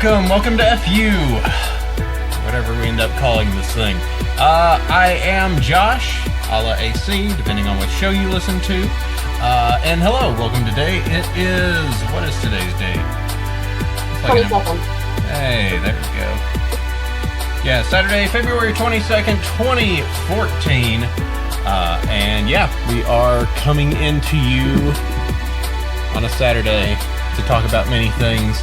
Welcome to FU, whatever we end up calling this thing. I am Josh, a la AC, depending on what show you listen to. And hello, welcome today. It is, what is today's date? 22nd. Hey, there we go. Yeah, Saturday, February 22nd, 2014. And yeah, we are coming into you on a Saturday to talk about many things.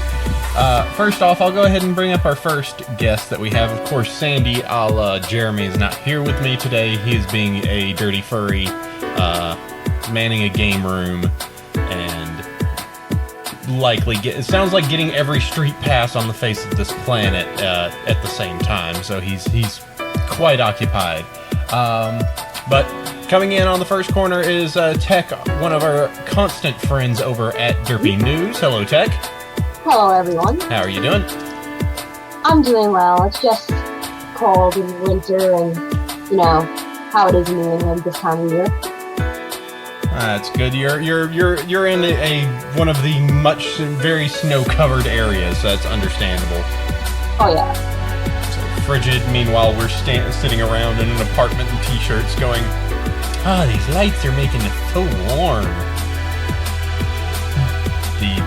First off, I'll go ahead and bring up our first guest that we have. Of course, Sandy, a la Jeremy, is not here with me today. He is being a dirty furry, manning a game room, and it sounds like getting every street pass on the face of this planet at the same time. So he's quite occupied. But coming in on the first corner is Tech, one of our constant friends over at Derpy News. Hello, Tech. Hello, everyone. How are you doing? I'm doing well. It's just cold and winter and, you know, how it is in New England this time of year. That's good. You're in one of the very snow-covered areas, so that's understandable. Oh, yeah. So frigid. Meanwhile, we're sitting around in an apartment in t-shirts going, these lights are making it so warm.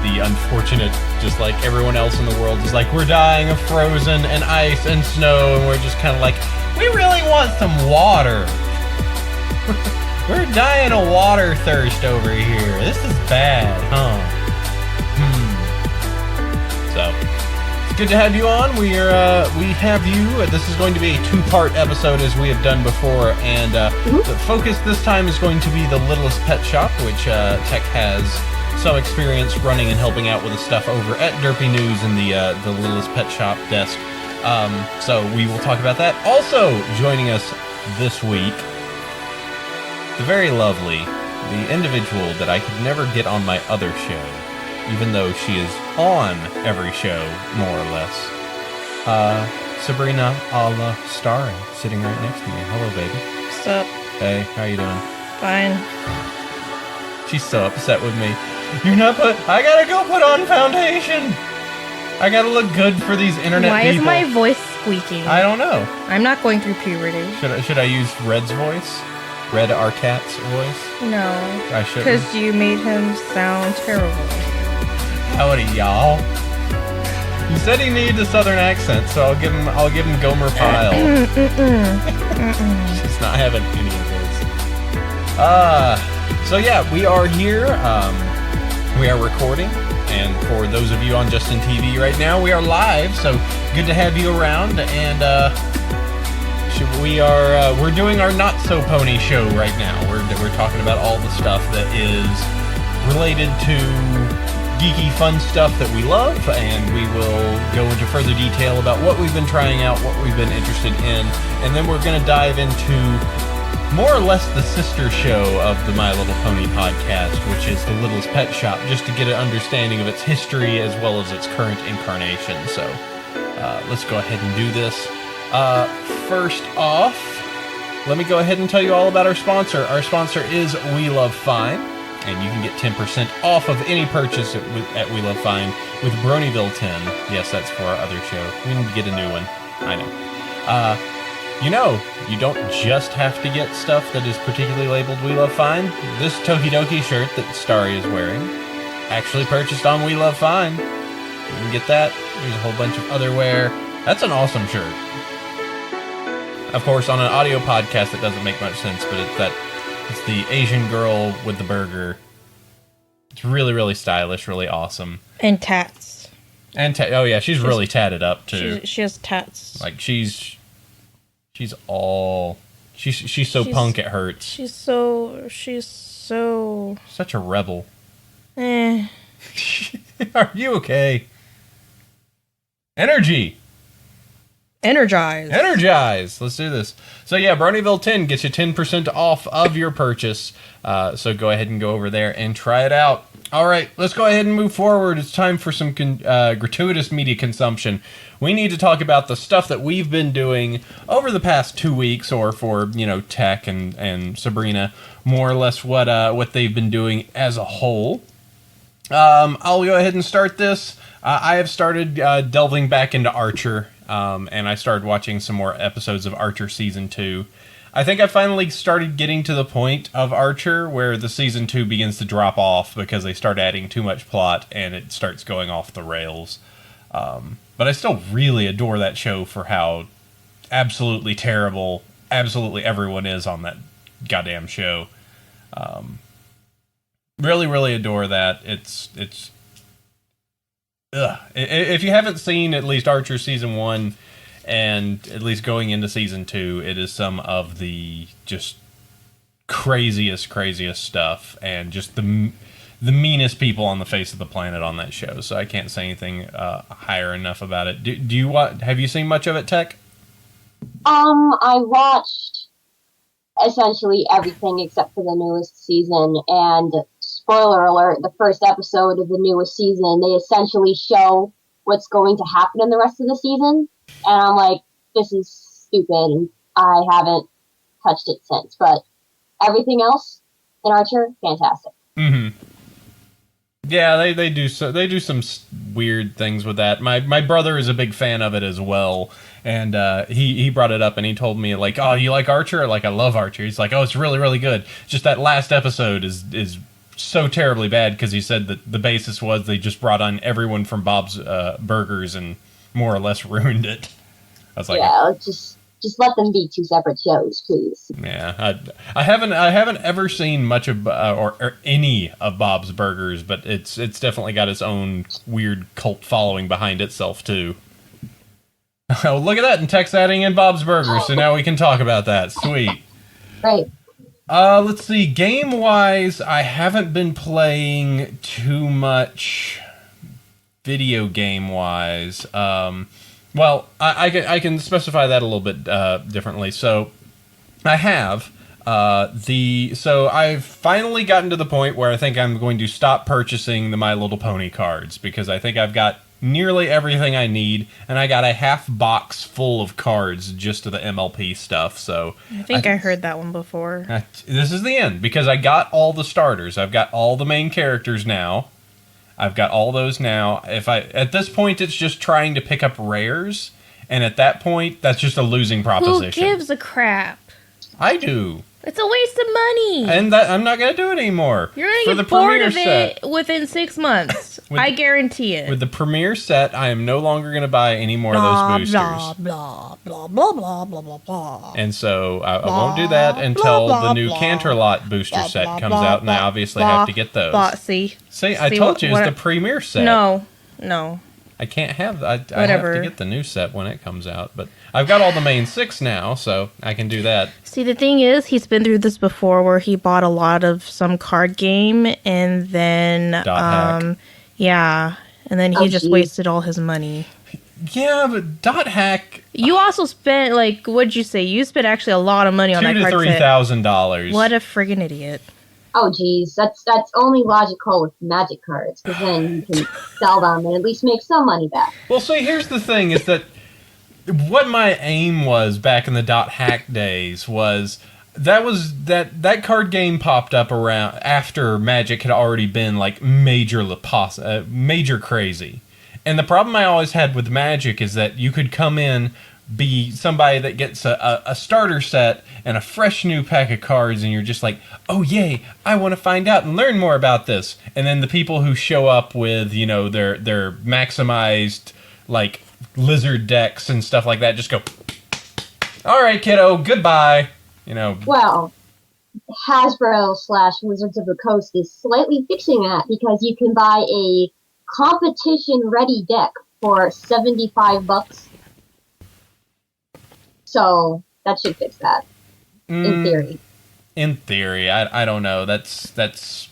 The unfortunate, just like everyone else in the world, is like, we're dying of frozen and ice and snow, and we're just kind of like, we really want some water. We're dying of water thirst over here. This is bad, huh? So, it's good to have you on. We have you. This is going to be a two-part episode, as we have done before, and the focus this time is going to be the Littlest Pet Shop, which Tech has some experience running and helping out with the stuff over at Derpy News and the Littlest Pet Shop desk. So we will talk about that. Also joining us this week, the very lovely, the individual that I could never get on my other show, even though she is on every show, more or less. Sabrina a la Starry, sitting right next to me. Hello, baby. What's up? Hey, how you doing? Fine. She's so upset with me. I gotta go put on foundation. I gotta look good for these internet people. Why is my voice squeaking? I don't know. I'm not going through puberty. Should I use Red's voice? Red Arquette's voice? No. I shouldn't. Because you made him sound terrible. Howdy, y'all. He said he needed a southern accent, so I'll give him Gomer Pyle. She's not having any of those. So yeah, we are here. We are recording, and for those of you on Justin TV right now, we are live. So good to have you around. And we're doing our Not So Pony show right now. We're talking about all the stuff that is related to geeky, fun stuff that we love, and we will go into further detail about what we've been trying out, what we've been interested in, and then we're going to dive into more or less the sister show of the My Little Pony podcast, which is the Littlest Pet Shop, just to get an understanding of its history as well as its current incarnation. So let's go ahead and do this. First off, let me go ahead and tell you all about our sponsor. Our sponsor is We Love Fine, and you can get 10% off of any purchase at We Love Fine with Bronyville 10. Yes, that's for our other show. We need to get a new one. I know. You don't just have to get stuff that is particularly labeled We Love Fine. This Tokidoki shirt that Starry is wearing, actually purchased on We Love Fine. You can get that. There's a whole bunch of other wear. That's an awesome shirt. Of course, on an audio podcast, it doesn't make much sense, but it's the Asian girl with the burger. It's really, really stylish, really awesome. And tats. Oh yeah, she's really tatted up too. She has tats. Like she's so punk it hurts. She's so such a rebel. Eh. Are you okay? Energize. Let's do this. So yeah, Bronyville 10 gets you 10% off of your purchase. So go ahead and go over there and try it out. All right, let's go ahead and move forward. It's time for some gratuitous media consumption. We need to talk about the stuff that we've been doing over the past 2 weeks, or for, Tech and Sabrina, more or less what they've been doing as a whole. I'll go ahead and start this. I have started delving back into Archer, and I started watching some more episodes of Archer Season 2. I think I finally started getting to the point of Archer where the Season 2 begins to drop off because they start adding too much plot and it starts going off the rails. But I still really adore that show for how absolutely terrible absolutely everyone is on that goddamn show. Really, really adore that. It's ugh. If you haven't seen at least Archer Season 1 and at least going into Season 2, it is some of the just craziest stuff and just the meanest people on the face of the planet on that show. So I can't say anything higher enough about it. Do you have you seen much of it, Tech? I watched essentially everything except for the newest season, and spoiler alert, the first episode of the newest season, they essentially show what's going to happen in the rest of the season, and I'm like, this is stupid, and I haven't touched it since, but everything else in Archer, fantastic. Mm-hmm. Yeah, they do some weird things with that. My brother is a big fan of it as well, and he brought it up and he told me like, oh, you like Archer? Like, I love Archer. He's like, oh, it's really, really good. Just that last episode is so terribly bad because he said that the basis was they just brought on everyone from Bob's Burgers and more or less ruined it. I was like, yeah, just let them be two separate shows, please. Yeah, I haven't ever seen much of or any of Bob's Burgers, but it's definitely got its own weird cult following behind itself too. Oh, look at that! And Tech's adding in Bob's Burgers, so now we can talk about that. Sweet. Right. Let's see. Game wise, I haven't been playing too much. Video game wise, well, I can specify that a little bit differently. So, I have so I've finally gotten to the point where I think I'm going to stop purchasing the My Little Pony cards because I think I've got nearly everything I need, and I got a half box full of cards just to the MLP stuff. So I think I heard that one before. This is the end because I got all the starters. I've got all the main characters now. I've got all those now. At this point, it's just trying to pick up rares, and at that point, that's just a losing proposition. Who gives a crap? I do. It's a waste of money. And I'm not going to do it anymore. You're going to get bored of it within 6 months. I guarantee it. With the premiere set, I am no longer going to buy any more of those boosters. Blah, blah, blah, blah, blah, blah, blah, blah. And so I won't do that until the new Canterlot booster set comes out, and I obviously have to get those. See, I told you, it's the premiere set. No. I can't have I have to get the new set when it comes out, but I've got all the main 6 now, so I can do that. See, the thing is, he's been through this before where he bought a lot of some card game and then yeah, and then he just wasted all his money. Yeah, but Dot Hack. You also spent what'd you say? You spent actually a lot of money on that card $2,000 to $3,000. What a friggin' idiot. Oh, geez, that's only logical with Magic cards, because then you can sell them and at least make some money back. Well, see, here's the thing, is that what my aim was back in the Dot Hack days was that card game popped up around after Magic had already been major crazy. And the problem I always had with Magic is that you could come in, be somebody that gets a starter set and a fresh new pack of cards, and you're just like, oh yay, I want to find out and learn more about this. And then the people who show up with, their maximized lizard decks and stuff like that just go, all right, kiddo, goodbye. Well, Hasbro/Wizards of the Coast is slightly fixing that because you can buy a competition-ready deck for $75. So that should fix that, in theory. In theory, I don't know. That's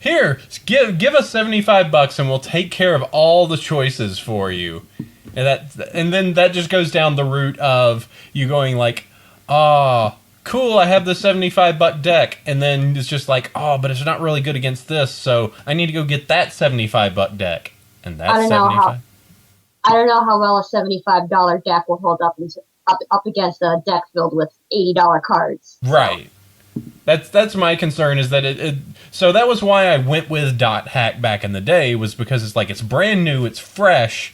here. Give us $75 and we'll take care of all the choices for you. And then that just goes down the route of you going cool, I have the $75 deck, and then it's just but it's not really good against this, so I need to go get that $75 deck, and that's $75. I don't know how well a $75 deck will hold up against a deck filled with $80 cards. Right. That's my concern, is that so that was why I went with .hack back in the day, was because it's like, it's brand new, it's fresh.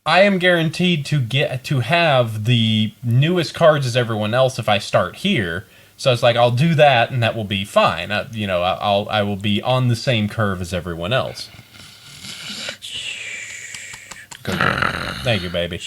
I am guaranteed to have the newest cards as everyone else if I start here. So it's like, I'll do that and that will be fine. I will be on the same curve as everyone else. Good. Thank you, baby.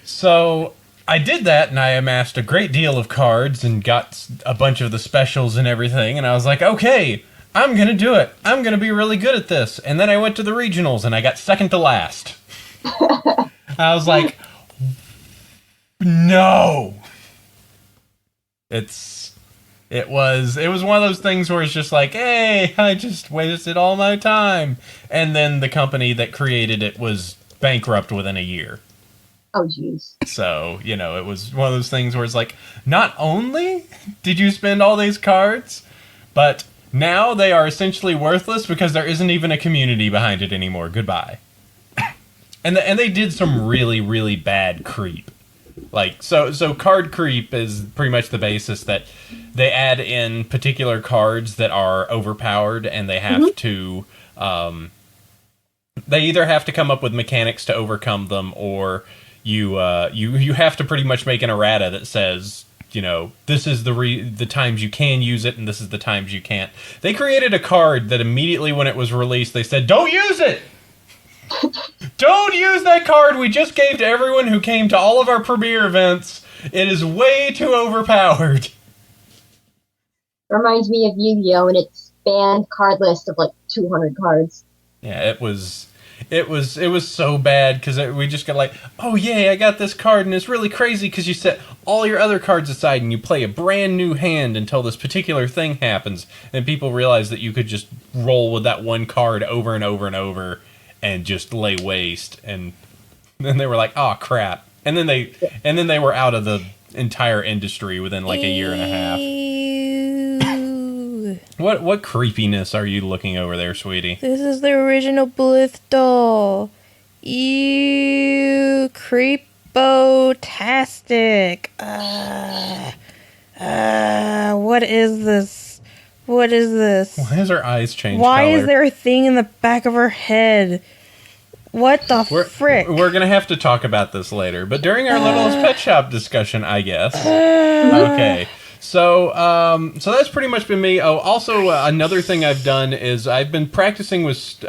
So I did that, and I amassed a great deal of cards and got a bunch of the specials and everything, and I was like, okay, I'm going to do it. I'm going to be really good at this. And then I went to the regionals, and I got second to last. I was like, no. It was one of those things where it's just like, hey, I just wasted all my time. And then the company that created it was bankrupt within a year. Oh, jeez. So, it was one of those things where it's like, not only did you spend all these cards, but now they are essentially worthless because there isn't even a community behind it anymore. Goodbye. And they did some really, really bad creep. Like, so card creep is pretty much the basis that they add in particular cards that are overpowered, and they have to, they either have to come up with mechanics to overcome them, or you have to pretty much make an errata that says, this is the times you can use it, and this is the times you can't. They created a card that immediately when it was released, they said, don't use it! Don't use that card we just gave to everyone who came to all of our premiere events. It is way too overpowered. Reminds me of Yu-Gi-Oh! And its banned card list of like 200 cards. Yeah, it was so bad because we just got like, oh yay, I got this card, and it's really crazy because you set all your other cards aside and you play a brand new hand until this particular thing happens, and people realize that you could just roll with that one card over and over and over and just lay waste, and then they were like, oh crap, and then they were out of the entire industry within like a year and a half. What creepiness are you looking over there, sweetie? This is the original Blythe doll. Ew, creepo-tastic. What is this? What is this? Why has her eyes changed Why color? is there a thing in the back of her head? What the frick? We're going to have to talk about this later, but during our Littlest Pet Shop discussion, I guess. Okay. So that's pretty much been me. Oh, also another thing I've done is I've been practicing with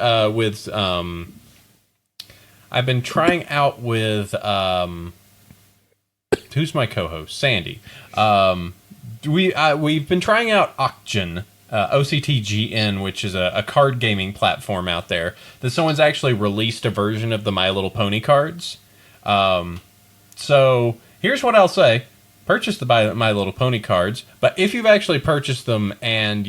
I've been trying out with who's my co-host? Sandy. We've been trying out Octgen, OCTGN, which is a card gaming platform out there that someone's actually released a version of the My Little Pony cards. So here's what I'll say. Purchase the My Little Pony cards, but if you've actually purchased them and,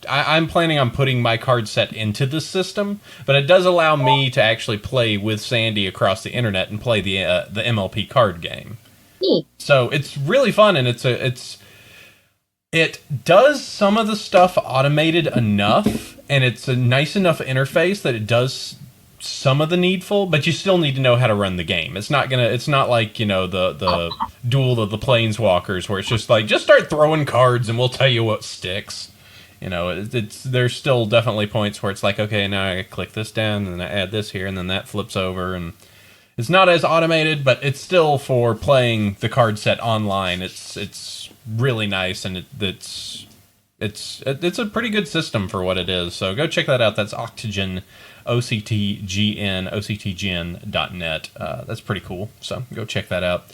I'm planning on putting my card set into this system, but it does allow me to actually play with Sandy across the internet and play the MLP card game. So it's really fun, and it does some of the stuff automated enough, and it's a nice enough interface that it does some of the needful, but you still need to know how to run the game. It's not like, the Duel of the Planeswalkers, where it's just like, just start throwing cards and we'll tell you what sticks. There's still definitely points where it's like, okay, now I click this down, and then I add this here, and then that flips over, and it's not as automated, but it's still, for playing the card set online, it's really nice, and it's a pretty good system for what it is. So go check that out. That's Octgen, OCTGN.net. That's pretty cool. So go check that out.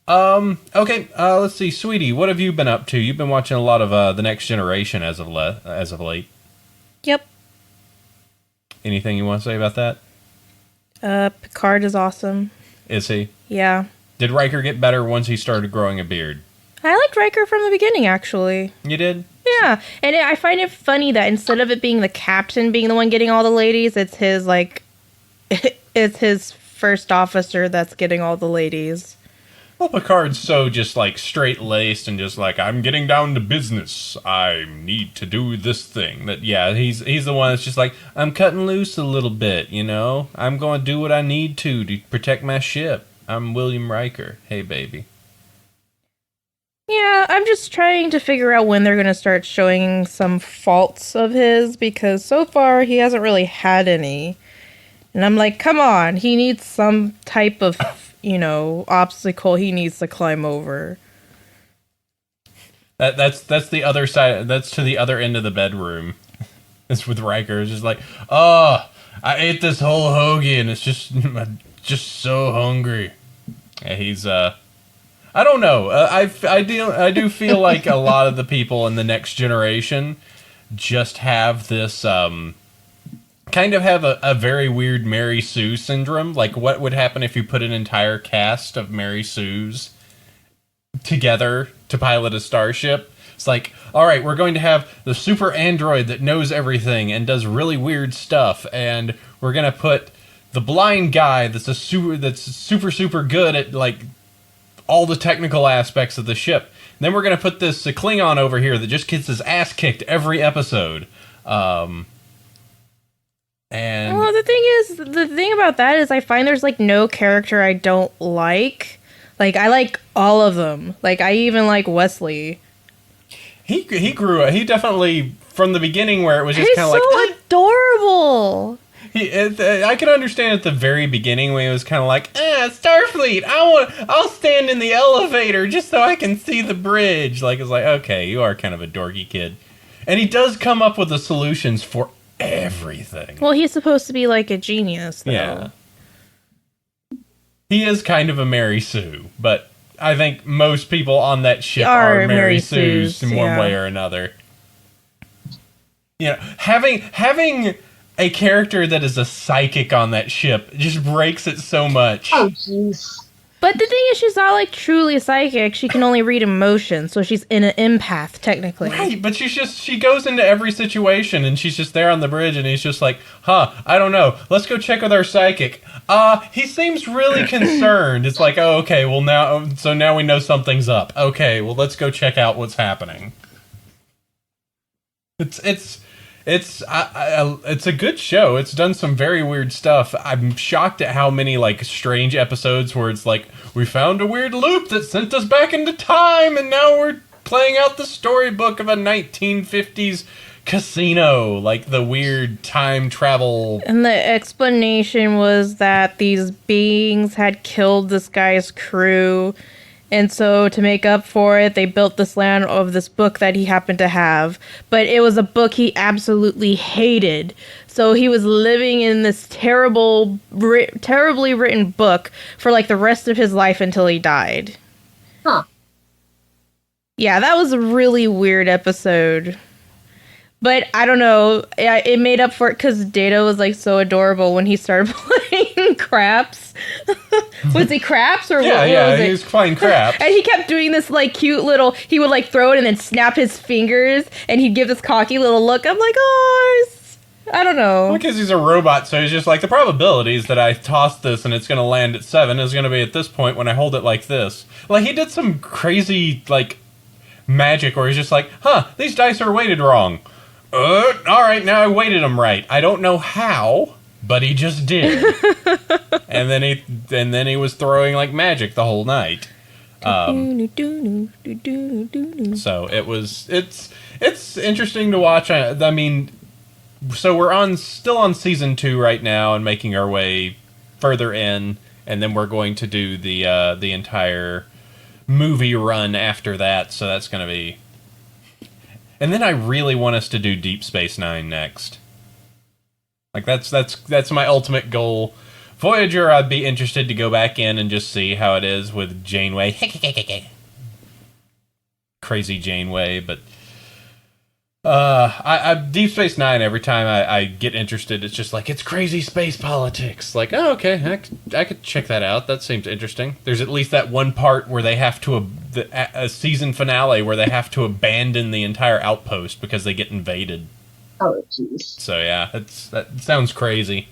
Okay. Let's see, sweetie, what have you been up to? You've been watching a lot of The Next Generation as of late. Yep. Anything you want to say about that? Picard is awesome. Is he? Yeah. Did Riker get better once he started growing a beard? I liked Riker from the beginning, actually. You did? Yeah, and I find it funny that instead of it being the captain being the one getting all the ladies, it's his, it's his first officer that's getting all the ladies. Well, Picard's so just, straight-laced and just I'm getting down to business. I need to do this thing. That, yeah, he's the one that's just I'm cutting loose a little bit, I'm going to do what I need to protect my ship. I'm William Riker. Hey, baby. Yeah, I'm just trying to figure out when they're going to start showing some faults of his, because so far he hasn't really had any. And I'm like, come on, he needs some type of, obstacle he needs to climb over. That's the other side. That's to the other end of the bedroom. It's with Riker. It's just like, oh, I ate this whole hoagie and it's just so hungry. And he's I don't know. I do feel like a lot of the people in the next generation just have this kind of have a very weird Mary Sue syndrome. Like, what would happen if you put an entire cast of Mary Sues together to pilot a starship? It's like, all right, we're going to have the super android that knows everything and does really weird stuff, and we're gonna put the blind guy that's super good at like all the technical aspects of the ship. And then we're gonna put this Klingon over here that just gets his ass kicked every episode. And well, the thing about that is I find there's like no character I don't like. Like, I like all of them. Like, I even like Wesley. He grew up. He definitely, from the beginning where it was just kind of so adorable. I can understand at the very beginning when he was kind of like, Starfleet, I'll stand in the elevator just so I can see the bridge. Like, it's like, okay, you are kind of a dorky kid. And he does come up with the solutions for everything. Well, he's supposed to be like a genius, though. Yeah. He is kind of a Mary Sue, but I think most people on that ship are Mary Sues in one way or another. You know, having a character that is a psychic on that ship just breaks it so much. Oh, jeez. But the thing is, she's not like truly psychic. She can only read emotions, so she's an empath technically. Right, but she goes into every situation, and she's just there on the bridge, and he's just like, I don't know. Let's go check with our psychic. He seems really concerned. It's like, oh, okay, well now we know something's up. Okay, well let's go check out what's happening. It's a good show. It's done some very weird stuff. I'm shocked at how many like strange episodes where it's like, we found a weird loop that sent us back into time, and now we're playing out the storybook of a 1950s casino, like the weird time travel. And the explanation was that these beings had killed this guy's crew. And so to make up for it, they built this land of this book that he happened to have. But it was a book he absolutely hated. So he was living in this terribly written book for like the rest of his life until he died. Huh. Yeah, that was a really weird episode. But I don't know, it made up for it because Data was like so adorable when he started playing craps. Was he craps or what was it? He was playing craps. And he kept doing this like cute little, he would like throw it and then snap his fingers and he'd give this cocky little look. I'm like, I don't know. Because he's a robot, so he's just like, the probabilities that I toss this and it's going to land at 7 is going to be at this point when I hold it like this. Like, he did some crazy, like, magic where he's just like, these dice are weighted wrong. Alright, now I weighted them right. I don't know how, but he just did. and then he was throwing like magic the whole night. So it's interesting to watch. I mean, so we're still on season 2 right now and making our way further in, and then we're going to do the entire movie run after that. So that's going to be. And then I really want us to do Deep Space Nine next. Like, that's my ultimate goal. Voyager, I'd be interested to go back in and just see how it is with Janeway. Crazy Janeway, but Deep Space Nine, every time I get interested, it's just like, it's crazy space politics. Like, oh, okay, I could check that out. That seems interesting. There's at least that one part where they have to, a season finale where they have to abandon the entire outpost because they get invaded. Oh, jeez. So yeah, that sounds crazy.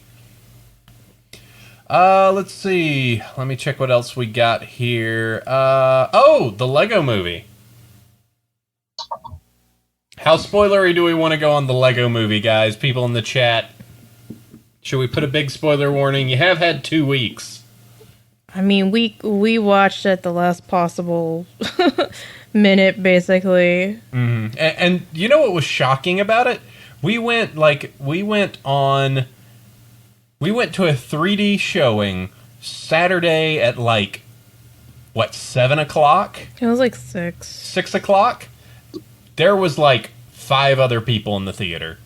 Let's see. Let me check what else we got here. The Lego Movie. How spoilery do we want to go on the Lego Movie, guys? People in the chat. Should we put a big spoiler warning? You have had 2 weeks. I mean, we watched at the last possible minute, basically. And you know what was shocking about it? We went to a 3D showing Saturday at 7 o'clock? It was like 6. 6 o'clock? There was 5 other people in the theater.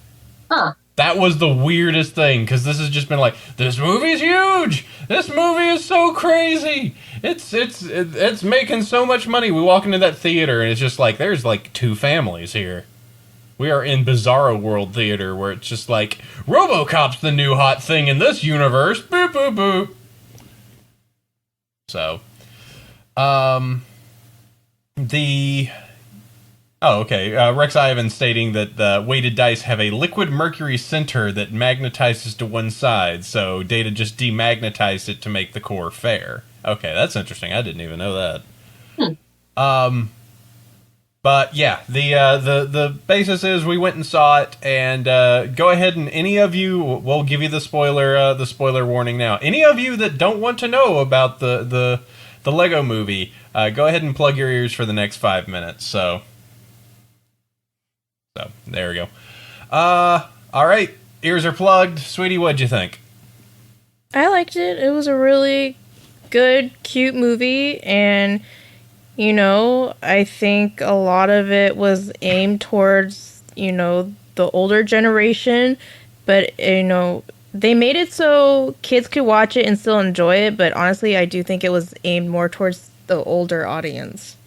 Huh. That was the weirdest thing, because this has just been this movie's huge! This movie is so crazy! It's making so much money. We walk into that theater, and it's just there's 2 families here. We are in Bizarro World Theater, where it's just RoboCop's the new hot thing in this universe. Boop, boop, boop. So, Rex Ivan stating that the weighted dice have a liquid mercury center that magnetizes to one side, so Data just demagnetized it to make the core fair. Okay, that's interesting. I didn't even know that. But yeah, the basis is we went and saw it, and go ahead and any of you, we'll give you the spoiler warning now. Any of you that don't want to know about the Lego Movie, go ahead and plug your ears for the next 5 minutes. So there we go. All right, ears are plugged. Sweetie, what'd you think? I liked it. It was a really good, cute movie, and I think a lot of it was aimed towards, the older generation, but, they made it so kids could watch it and still enjoy it, but honestly, I do think it was aimed more towards the older audience.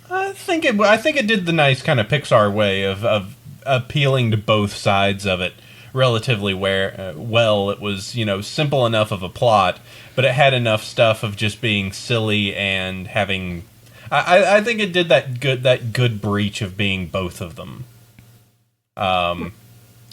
I think it did the nice kind of Pixar way of appealing to both sides of it relatively well. It was, simple enough of a plot, but it had enough stuff of just being silly and having... I think it did that good breach of being both of them.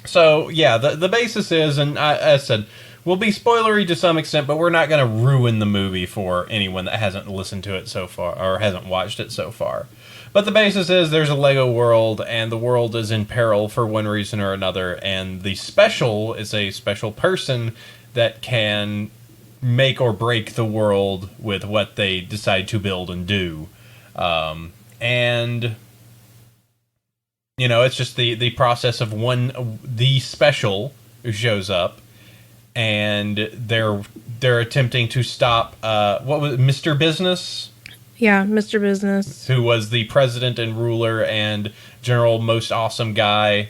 So yeah, the basis is, and I said, we'll be spoilery to some extent, but we're not going to ruin the movie for anyone that hasn't listened to it so far or hasn't watched it so far. But the basis is there's a Lego world, and the world is in peril for one reason or another, and the special is a special person that can make or break the world with what they decide to build and do. And it's just the process of the special who shows up, and they're attempting to stop what was it, Mr. Business? Yeah, Mr. Business, who was the president and ruler and general most awesome guy.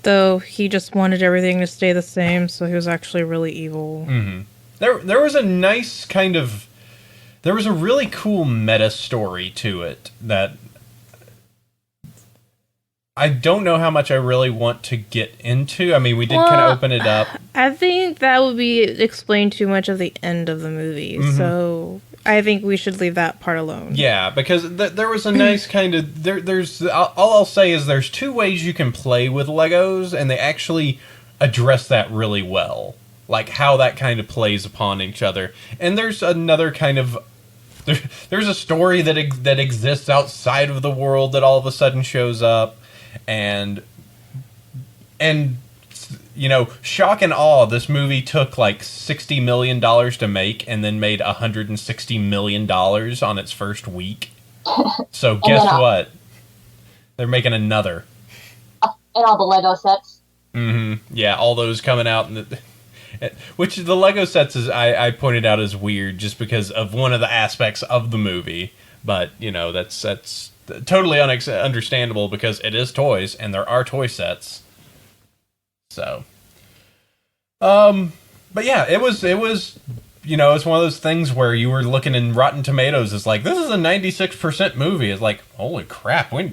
Though he just wanted everything to stay the same, so he was actually really evil. Mm-hmm. There was a nice there was a really cool meta story to it that I don't know how much I really want to get into. I mean, we did kind of open it up. I think that would be explained too much of the end of the movie, so I think we should leave that part alone. Yeah, because there was a nice kind of... There's all I'll say is there's 2 ways you can play with Legos, and they actually address that really well. How that kind of plays upon each other. And there's another kind of... There's a story that exists outside of the world that all of a sudden shows up. And shock and awe, this movie took $60 million to make and then made $160 million on its first week. So guess what? They're making another. And all the Lego sets. Mm-hmm. Yeah, all those coming out. Which the Lego sets I pointed out as weird just because of one of the aspects of the movie. But, that's totally understandable because it is toys and there are toy sets. So, but yeah, it was, it's one of those things where you were looking in Rotten Tomatoes, it's this is a 96% movie. It's holy crap, I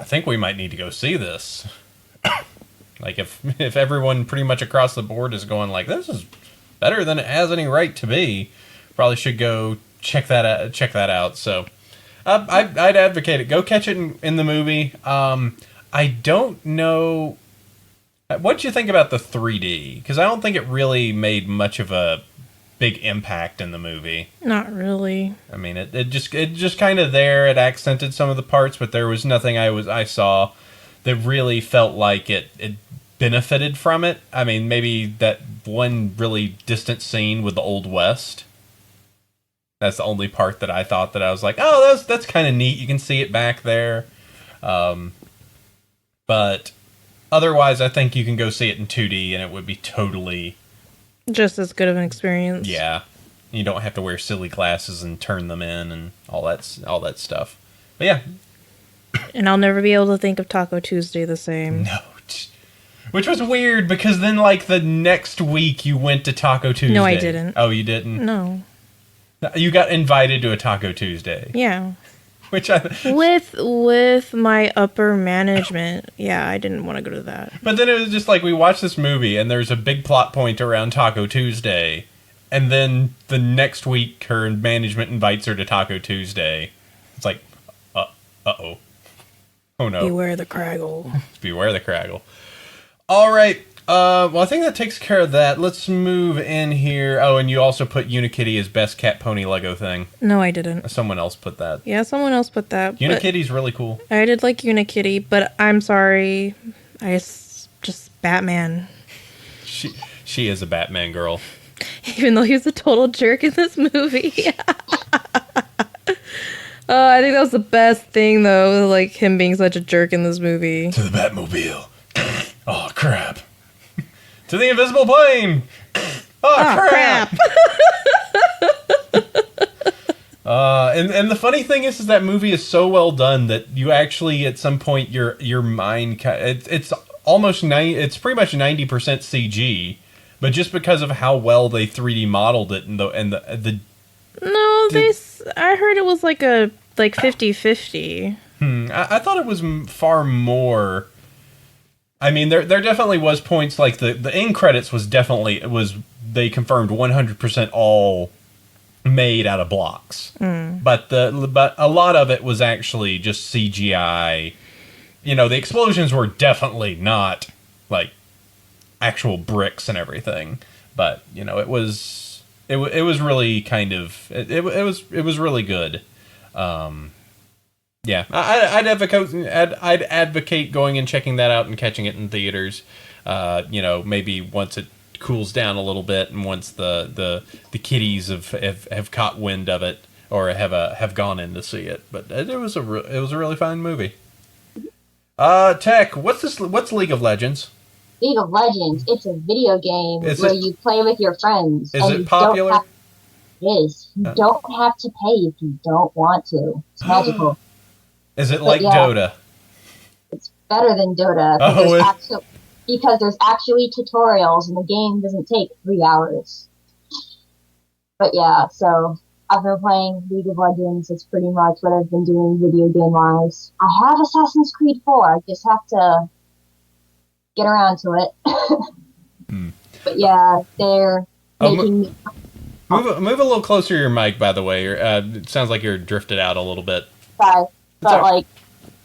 think we might need to go see this. If everyone pretty much across the board is going this is better than it has any right to be, probably should go check that out. So, I'd advocate it. Go catch it in the movie. I don't know. What'd you think about the 3D? Because I don't think it really made much of a big impact in the movie. Not really. I mean, it just kind of there. It accented some of the parts, but there was nothing I saw that really felt like it benefited from it. I mean, maybe that one really distant scene with the Old West. That's the only part that I thought that I was like, oh, that's kind of neat. You can see it back there. But otherwise, I think you can go see it in 2D, and it would be totally just as good of an experience. Yeah, you don't have to wear silly glasses and turn them in and all that stuff. But yeah, and I'll never be able to think of Taco Tuesday the same. No, which was weird because then like the next week you went to Taco Tuesday. No, I didn't. Oh, you didn't? No. You got invited to a Taco Tuesday. Yeah. Which I with my upper management. Yeah, I didn't want to go to that. But then it was just like we watched this movie and there's a big plot point around Taco Tuesday, and then the next week her management invites her to Taco Tuesday. It's like, uh-oh. Oh no. Beware the Craggle. Beware the Craggle. All right. Well, I think that takes care of that. Let's move in here. Oh, and you also put Unikitty as best cat pony Lego thing. No, I didn't. Someone else put that. Yeah, someone else put that. Unikitty's really cool. I did like Unikitty, but I'm sorry. Just Batman. She is a Batman girl. Even though he was a total jerk in this movie. I think that was the best thing, though, like him being such a jerk in this movie. To the Batmobile. Oh, crap. To the invisible plane! Oh, crap! And the funny thing is that movie is so well done that you actually, at some point, your mind... It's almost... It's pretty much 90% CG, but just because of how well they 3D modeled it and the No, I heard it was like 50-50. I thought it was far more... I mean, there definitely was points like the end credits was they confirmed 100% all made out of blocks, but a lot of it was actually just CGI. You know, the explosions were definitely not like actual bricks and everything, but you know, it was really kind of it was really good. Yeah, I'd advocate going and checking that out and catching it in theaters. You know, maybe once it cools down a little bit and once the kiddies have caught wind of it or have gone in to see it. But it was a really fine movie. Tech, what's League of Legends? League of Legends, it's a video game where you play with your friends. Is it popular? It is. You don't have to pay if you don't want to. It's magical. Is it like Dota? It's better than Dota because there's actually tutorials and the game doesn't take 3 hours. But yeah, so I've been playing League of Legends. It's pretty much what I've been doing video game wise. I have Assassin's Creed 4. I just have to get around to it. But yeah, they're making me... Move a little closer to your mic, by the way. It sounds like you're drifted out a little bit. Sorry. But like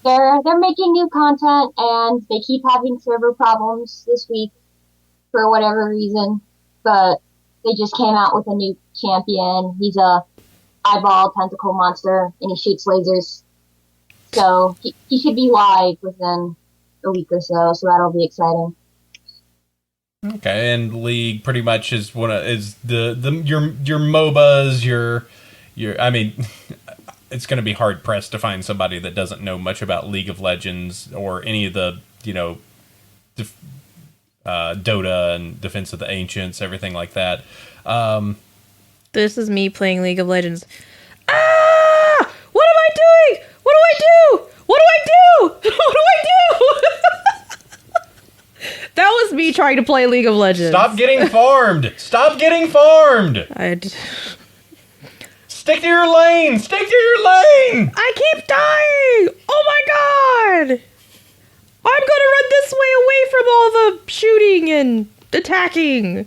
they're making new content and they keep having server problems this week for whatever reason. But they just came out with a new champion. He's a eyeball tentacle monster and he shoots lasers. So he should be live within a week or so that'll be exciting. Okay, and League pretty much is your MOBAs, your I mean it's going to be hard pressed to find somebody that doesn't know much about League of Legends or any of the, you know, Dota and Defense of the Ancients, everything like that. This is me playing League of Legends. Ah! What am I doing? What do I do? What do I do? What do I do? That was me trying to play League of Legends. Stop getting farmed! Stop getting farmed! Stick to your lane! Stick to your lane! I keep dying! Oh my god! I'm gonna run this way away from all the shooting and attacking.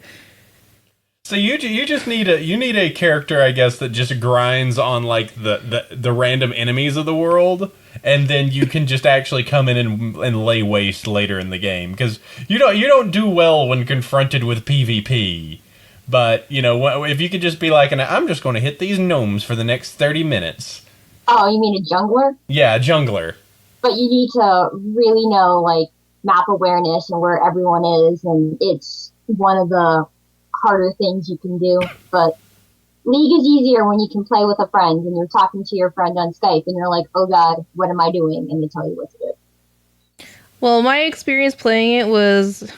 So you just need a character, I guess, that just grinds on like the random enemies of the world, and then you can just actually come in and lay waste later in the game because you don't do well when confronted with PvP. But, you know, if you could just be like, I'm just going to hit these gnomes for the next 30 minutes. Oh, you mean a jungler? Yeah, a jungler. But you need to really know, like, map awareness and where everyone is, and it's one of the harder things you can do. But League is easier when you can play with a friend and you're talking to your friend on Skype and you're like, oh god, what am I doing? And they tell you what to do. Well, my experience playing it was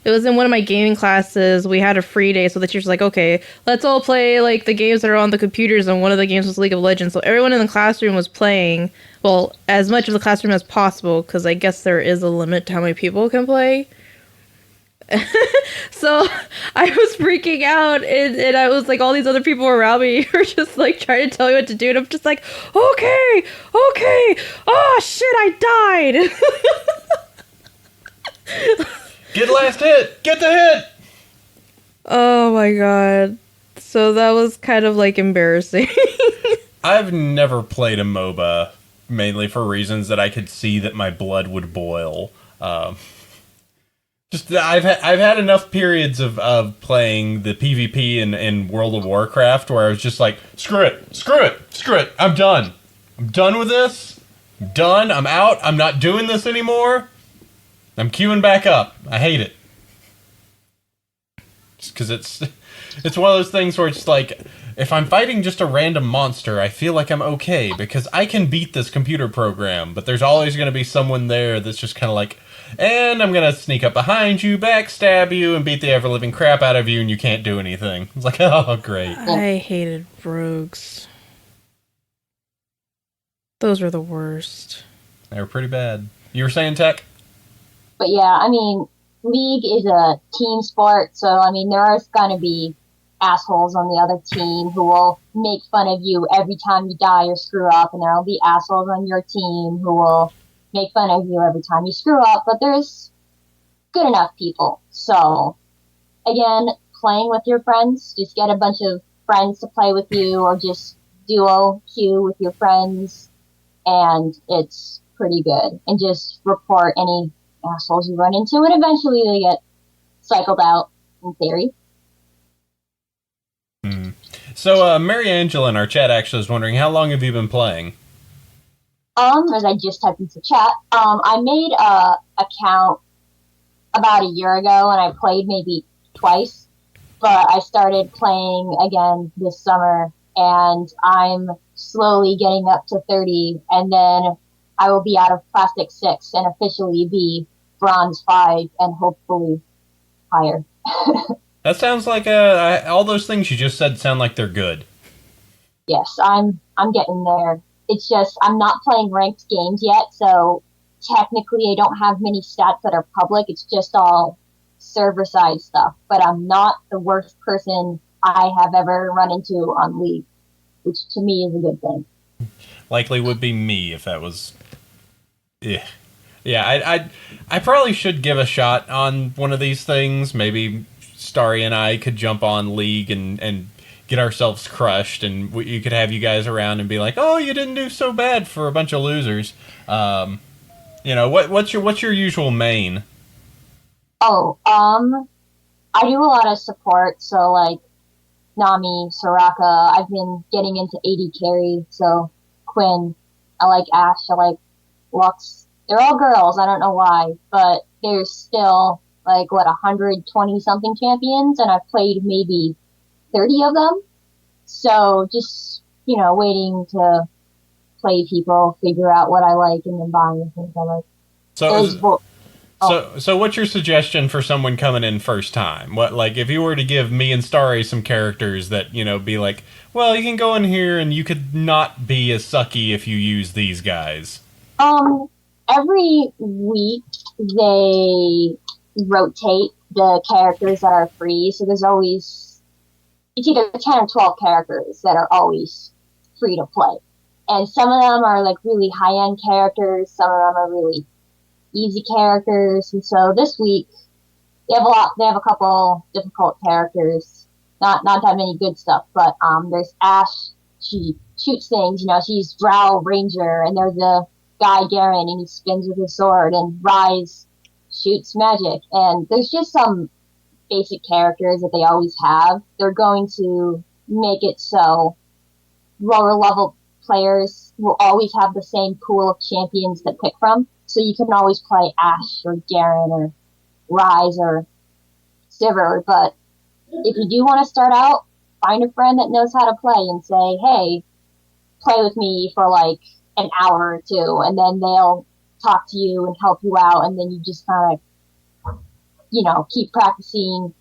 in one of my gaming classes. We had a free day, so the teacher's like, okay, let's all play like the games that are on the computers, and one of the games was League of Legends. So everyone in the classroom was playing, well, as much of the classroom as possible, because I guess there is a limit to how many people can play. So I was freaking out, and I was like, all these other people around me were just like trying to tell me what to do, and I'm just like, okay, oh shit, I died. Get the last hit! Get the hit! Oh my god. So that was kind of like embarrassing. I've never played a MOBA, mainly for reasons that I could see that my blood would boil. I've had enough periods of playing the PvP in World of Warcraft where I was just like, screw it, I'm done. I'm done with this. I'm done, I'm out, I'm not doing this anymore. I'm queuing back up. I hate it. Just because it's one of those things where it's like, if I'm fighting just a random monster, I feel like I'm okay because I can beat this computer program, but there's always going to be someone there that's just kind of like, and I'm going to sneak up behind you, backstab you, and beat the ever-living crap out of you, and you can't do anything. It's like, oh, great. I hated rogues. Those were the worst. They were pretty bad. You were saying, Tech? But yeah, I mean, League is a team sport, so I mean, there are going to be assholes on the other team who will make fun of you every time you die or screw up, and there will be assholes on your team who will make fun of you every time you screw up, but there's good enough people. So, again, playing with your friends, just get a bunch of friends to play with you, or just duo queue with your friends, and it's pretty good. And just report any assholes you run into, and eventually they get cycled out, in theory. So, Mary Angela in our chat actually is wondering, how long have you been playing? As I just typed into chat, I made a account about a year ago, and I played maybe twice, but I started playing again this summer, and I'm slowly getting up to 30, and then I will be out of Plastic 6 and officially be Bronze 5, and hopefully higher. That sounds like all those things you just said sound like they're good. Yes, I'm getting there. It's just, I'm not playing ranked games yet, so technically I don't have many stats that are public. It's just all server-side stuff. But I'm not the worst person I have ever run into on League, which to me is a good thing. Likely would be me if that was... Yeah, I probably should give a shot on one of these things. Maybe Starry and I could jump on League and get ourselves crushed, and you could have you guys around and be like, "Oh, you didn't do so bad for a bunch of losers." What's your usual main? Oh, I do a lot of support, so like Nami, Soraka. I've been getting into AD carry, so Quinn. I like Ashe. I like Lux. They're all girls. I don't know why, but there's still like 120 something champions, and I've played maybe 30 of them. So just, waiting to play people, figure out what I like, and then buying the things I like. So what's your suggestion for someone coming in first time? What, like, if you were to give me and Starry some characters that, be like, well, you can go in here and you could not be as sucky if you use these guys. Every week they rotate the characters that are free, so there's always, it's either 10 or 12 characters that are always free to play. And some of them are like really high-end characters, some of them are really easy characters, and so this week they have a couple difficult characters, not that many good stuff, but there's Ashe, she shoots things, she's Drow Ranger, and there's a guy Garen, and he spins with his sword, and Rise shoots magic, and there's just some basic characters that they always have. They're going to make it so lower level players will always have the same pool of champions to pick from, so you can always play Ashe or Garen or Rise or Sivir. But if you do want to start out, find a friend that knows how to play and say, hey, play with me for like an hour or two, and then they'll talk to you and help you out, and then you just kind of, keep practicing.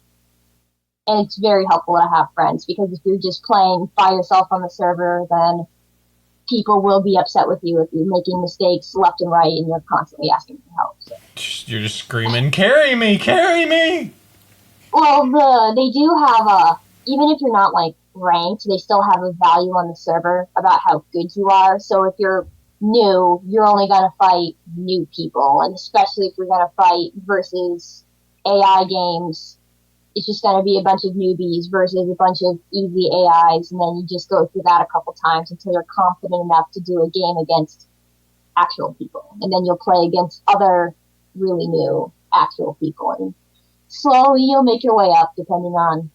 And it's very helpful to have friends, because if you're just playing by yourself on the server, then people will be upset with you if you're making mistakes left and right and you're constantly asking for help. So. You're just screaming, carry me, carry me! Well, they do have even if you're not like ranked, they still have a value on the server about how good you are. So if you're new, you're only going to fight new people, and especially if you're going to fight versus AI games, it's just going to be a bunch of newbies versus a bunch of easy AIs, and then you just go through that a couple times until you're confident enough to do a game against actual people, and then you'll play against other really new actual people, and slowly you'll make your way up depending on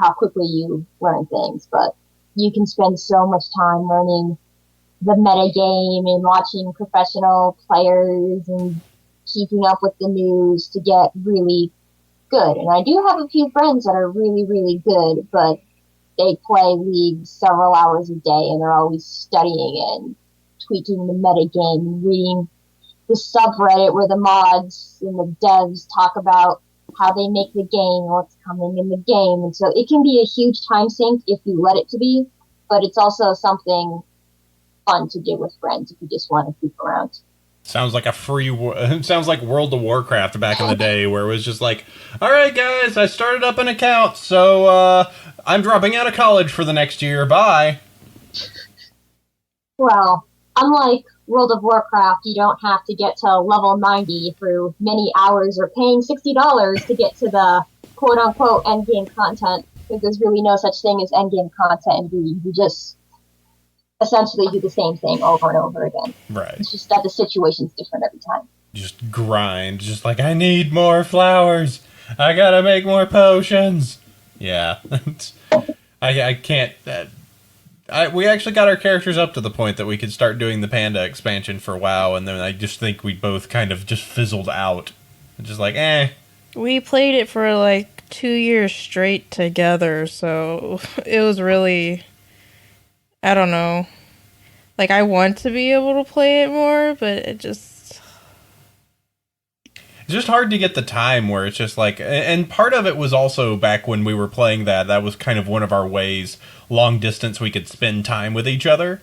how quickly you learn things. But you can spend so much time learning the meta game and watching professional players and keeping up with the news to get really good. And I do have a few friends that are really, really good, but they play League several hours a day, and they're always studying and tweaking the meta game and reading the subreddit where the mods and the devs talk about how they make the game, what's coming in the game. And so it can be a huge time sink if you let it to be, but it's also something fun to do with friends if you just want to keep around. Sounds like sounds like World of Warcraft back in the day, where it was just like, all right, guys, I started up an account, so I'm dropping out of college for the next year. Bye. Well, unlike World of Warcraft, you don't have to get to level 90 through many hours or paying $60 to get to the quote-unquote endgame content, because there's really no such thing as endgame content in League. You just essentially do the same thing over and over again. Right. It's just that the situation's different every time. Just grind. Just like, I need more flowers. I gotta make more potions. Yeah. I can't... we actually got our characters up to the point that we could start doing the Panda expansion for WoW, and then I just think we both kind of just fizzled out. Just like, eh. We played it for like 2 years straight together, so it was really... I don't know. Like, I want to be able to play it more, but it just... It's just hard to get the time where it's just like... And part of it was also back when we were playing that was kind of one of our ways, long distance, we could spend time with each other.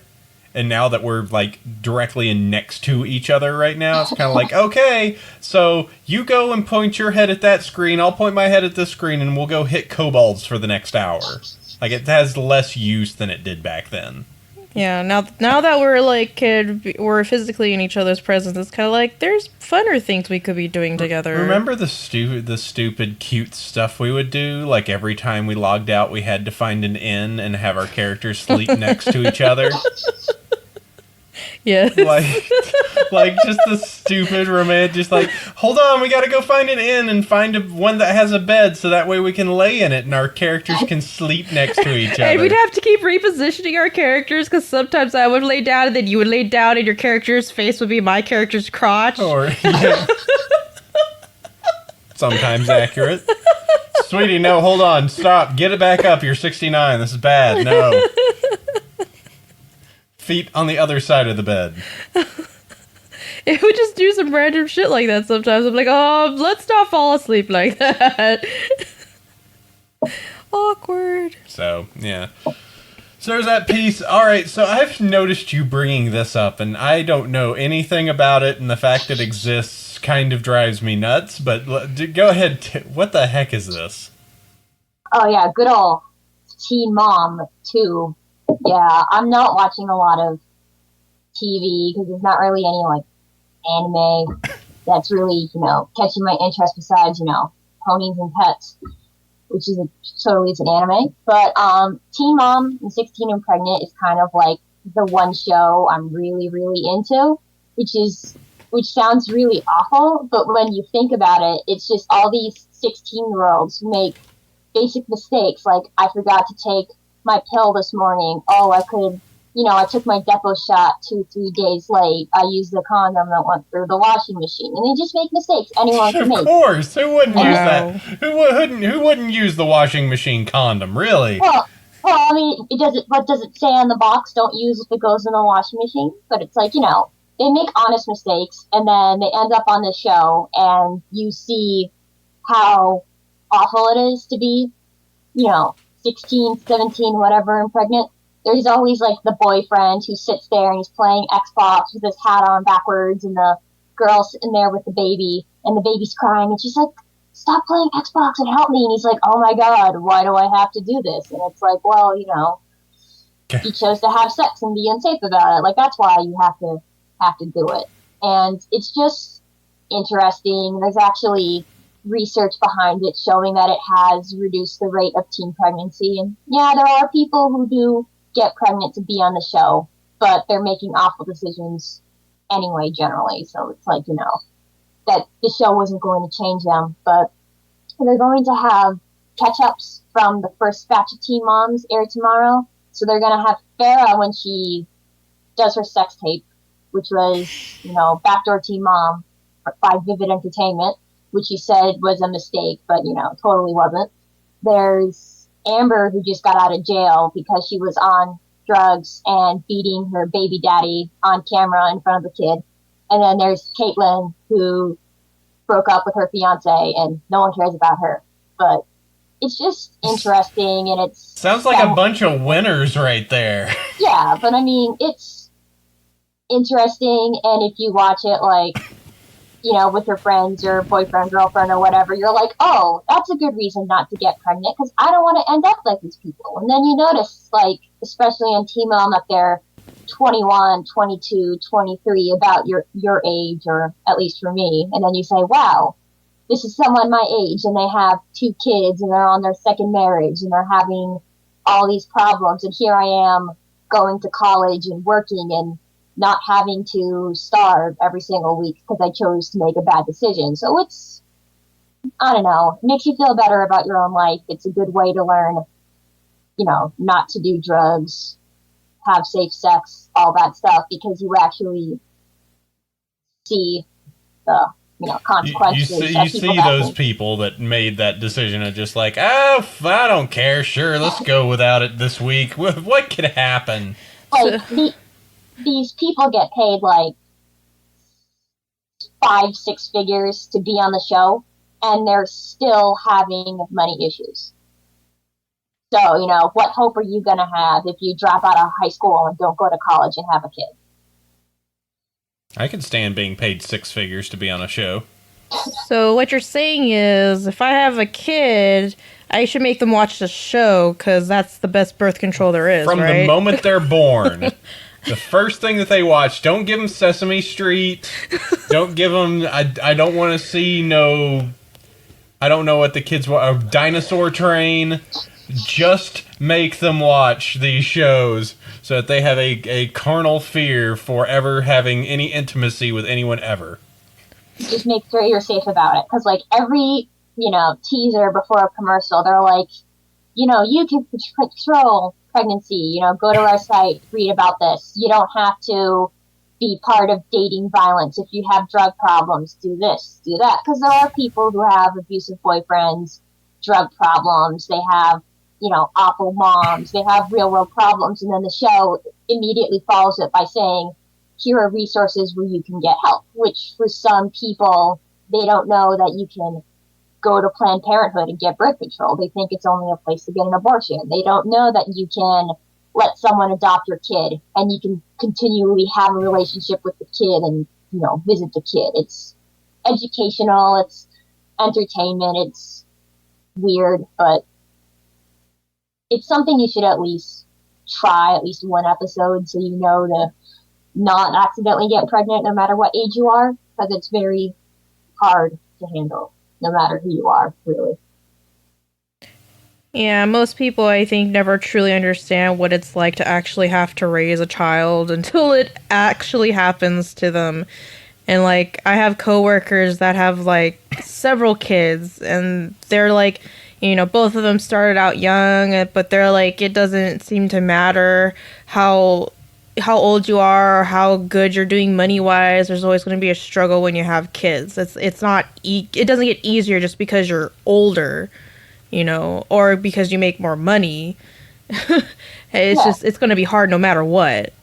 And now that we're, like, directly next to each other right now, it's kind of like, okay, so you go and point your head at that screen, I'll point my head at this screen, and we'll go hit kobolds for the next hour. Like, it has less use than it did back then. Yeah, now that we're like we're physically in each other's presence, it's kind of like there's funner things we could be doing together. Remember the stupid cute stuff we would do? Like every time we logged out, we had to find an inn and have our characters sleep next to each other. Yeah, like just the stupid romantic. Just like, hold on, we gotta go find an inn and find one that has a bed, so that way we can lay in it and our characters can sleep next to each other. And we'd have to keep repositioning our characters, because sometimes I would lay down and then you would lay down, and your character's face would be my character's crotch. Or yeah. Sometimes accurate. Sweetie, no, hold on, stop, get it back up. You're 69. This is bad. No. Feet on the other side of the bed. It would just do some random shit like that sometimes. I'm like, oh, let's not fall asleep like that. Awkward. So, yeah. So there's that piece. All right, so I've noticed you bringing this up, and I don't know anything about it, and the fact it exists kind of drives me nuts, but go ahead. What the heck is this? Oh, yeah, good old Teen Mom 2. Yeah, I'm not watching a lot of TV because there's not really any, like, anime that's really, catching my interest besides, ponies and pets, which is totally it's an anime. But Teen Mom and 16 and Pregnant is kind of like the one show I'm really, really into, which sounds really awful, but when you think about it, it's just all these 16-year-olds who make basic mistakes, like I forgot to take my pill this morning. Oh, I could I took my depot shot 2-3 days late. I used the condom that went through the washing machine. And they just make mistakes. Anyone can make. Of course. Who wouldn't use Wow. that? Who wouldn't use the washing machine condom, really? Well, I mean, what does it say on the box? Don't use if it goes in the washing machine. But it's like, they make honest mistakes, and then they end up on the show, and you see how awful it is to be, 16, 17, whatever, and pregnant. There's always, like, the boyfriend who sits there and he's playing Xbox with his hat on backwards, and the girl sitting there with the baby, and the baby's crying, and she's like, stop playing Xbox and help me. And he's like, oh my God, why do I have to do this? And it's like, well, you chose to have sex and be unsafe about it. Like, that's why you have to do it. And it's just interesting. There's actually research behind it showing that it has reduced the rate of teen pregnancy. And yeah, there are people who do get pregnant to be on the show, but they're making awful decisions anyway, generally. So it's like, that the show wasn't going to change them, but they're going to have catch-ups from the first batch of Teen Moms air tomorrow. So they're going to have Farrah when she does her sex tape, which was, Backdoor Teen Mom by Vivid Entertainment, which she said was a mistake, but, totally wasn't. There's Amber, who just got out of jail because she was on drugs and beating her baby daddy on camera in front of the kid. And then there's Caitlyn, who broke up with her fiance, and no one cares about her. But it's just interesting, and it's... Sounds like a bunch of winners right there. Yeah, but I mean, it's interesting, and if you watch it, like, with your friends or boyfriend, girlfriend, or whatever, you're like, oh, that's a good reason not to get pregnant, because I don't want to end up like these people. And then you notice, like, especially on Teen Mom, that they're 21, 22, 23, about your age, or at least for me. And then you say, wow, this is someone my age, and they have 2 kids, and they're on their second marriage, and they're having all these problems. And here I am going to college and working and not having to starve every single week because I chose to make a bad decision. So it's, I don't know, it makes you feel better about your own life. It's a good way to learn, not to do drugs, have safe sex, all that stuff, because you actually see the consequences. You see those people that made that decision and just like, oh, I don't care, sure, let's go without it this week. What could happen? Like, these people get paid like 5-6 figures to be on the show, and they're still having money issues. So, what hope are you going to have if you drop out of high school and don't go to college and have a kid? I can stand being paid 6 figures to be on a show. So what you're saying is, if I have a kid, I should make them watch the show, because that's the best birth control there is, From right? the moment they're born. The first thing that they watch, don't give them Sesame Street. Don't give them, I don't want to see I don't know what the kids want, a Dinosaur Train. Just make them watch these shows so that they have a carnal fear for ever having any intimacy with anyone ever. Just make sure you're safe about it. Because, like, every, teaser before a commercial, they're like, you can control pregnancy, go to our site, read about this. You don't have to be part of dating violence. If you have drug problems, do this, do that. Because there are people who have abusive boyfriends, drug problems, they have, awful moms, they have real world problems, and then the show immediately follows it by saying, here are resources where you can get help, which for some people, they don't know that you can go to Planned Parenthood and get birth control. They think it's only a place to get an abortion. They don't know that you can let someone adopt your kid and you can continually have a relationship with the kid and, visit the kid. It's educational, it's entertainment, it's weird, but it's something you should at least try, at least one episode, so you know to not accidentally get pregnant no matter what age you are, because it's very hard to handle, no matter who you are, really. Yeah, most people, I think, never truly understand what it's like to actually have to raise a child until it actually happens to them. And, like, I have coworkers that have, like, several kids, and they're, like, both of them started out young, but they're, like, it doesn't seem to matter how how old you are or how good you're doing money wise. There's always going to be a struggle when you have kids. It's not it doesn't get easier just because you're older, or because you make more money. It's going to be hard no matter what.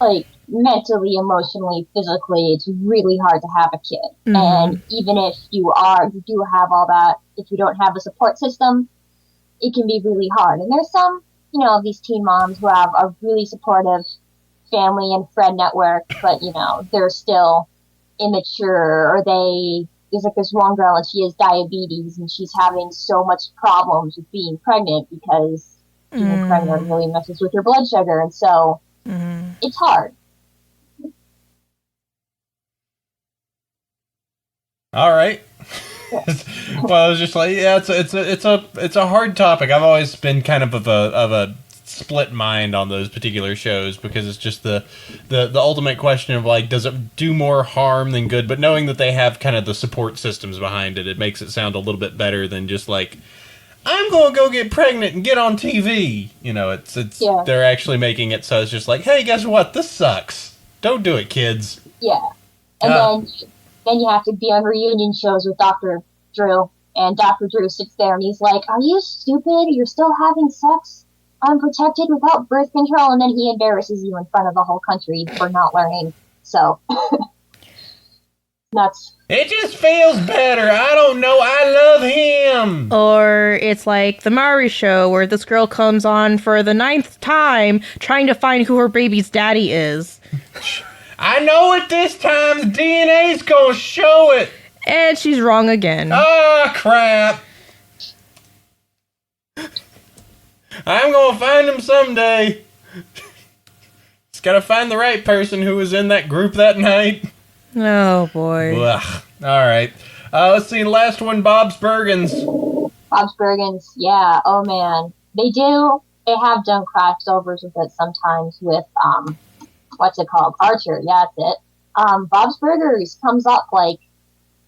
Like mentally, emotionally, physically, it's really hard to have a kid. Mm-hmm. And even if you do have all that, if you don't have a support system, it can be really hard. And there's some, of these teen moms who have a really supportive family and friend network, but, they're still immature, or there's like this one girl and she has diabetes and she's having so much problems with being pregnant because being pregnant really messes with your blood sugar. And so it's hard. All right. Well, I was just like, yeah, it's a hard topic. I've always been kind of a split mind on those particular shows because it's just the ultimate question of like, does it do more harm than good? But knowing that they have kind of the support systems behind it, it makes it sound a little bit better than just like, I'm gonna go get pregnant and get on TV. They're actually making it so it's just like, hey, guess what? This sucks. Don't do it, kids. Yeah, and then you have to be on reunion shows with Dr. Drew, and Dr. Drew sits there and he's like, "Are you stupid? You're still having sex unprotected without birth control," and then he embarrasses you in front of the whole country for not learning. So nuts. It just feels better. I don't know. I love him. Or it's like the Maury show where this girl comes on for the 9th time trying to find who her baby's daddy is. I know it this time. The DNA's gonna show it. And she's wrong again. Ah, crap. I'm gonna find him someday. Just gotta find the right person who was in that group that night. Oh, boy. Ugh. All right. Let's see. Last one, Bob's Bergens. Bob's Bergens, yeah. Oh, man. They have done crossovers with it sometimes with, what's it called? Archer. Yeah, that's it. Bob's Burgers comes up like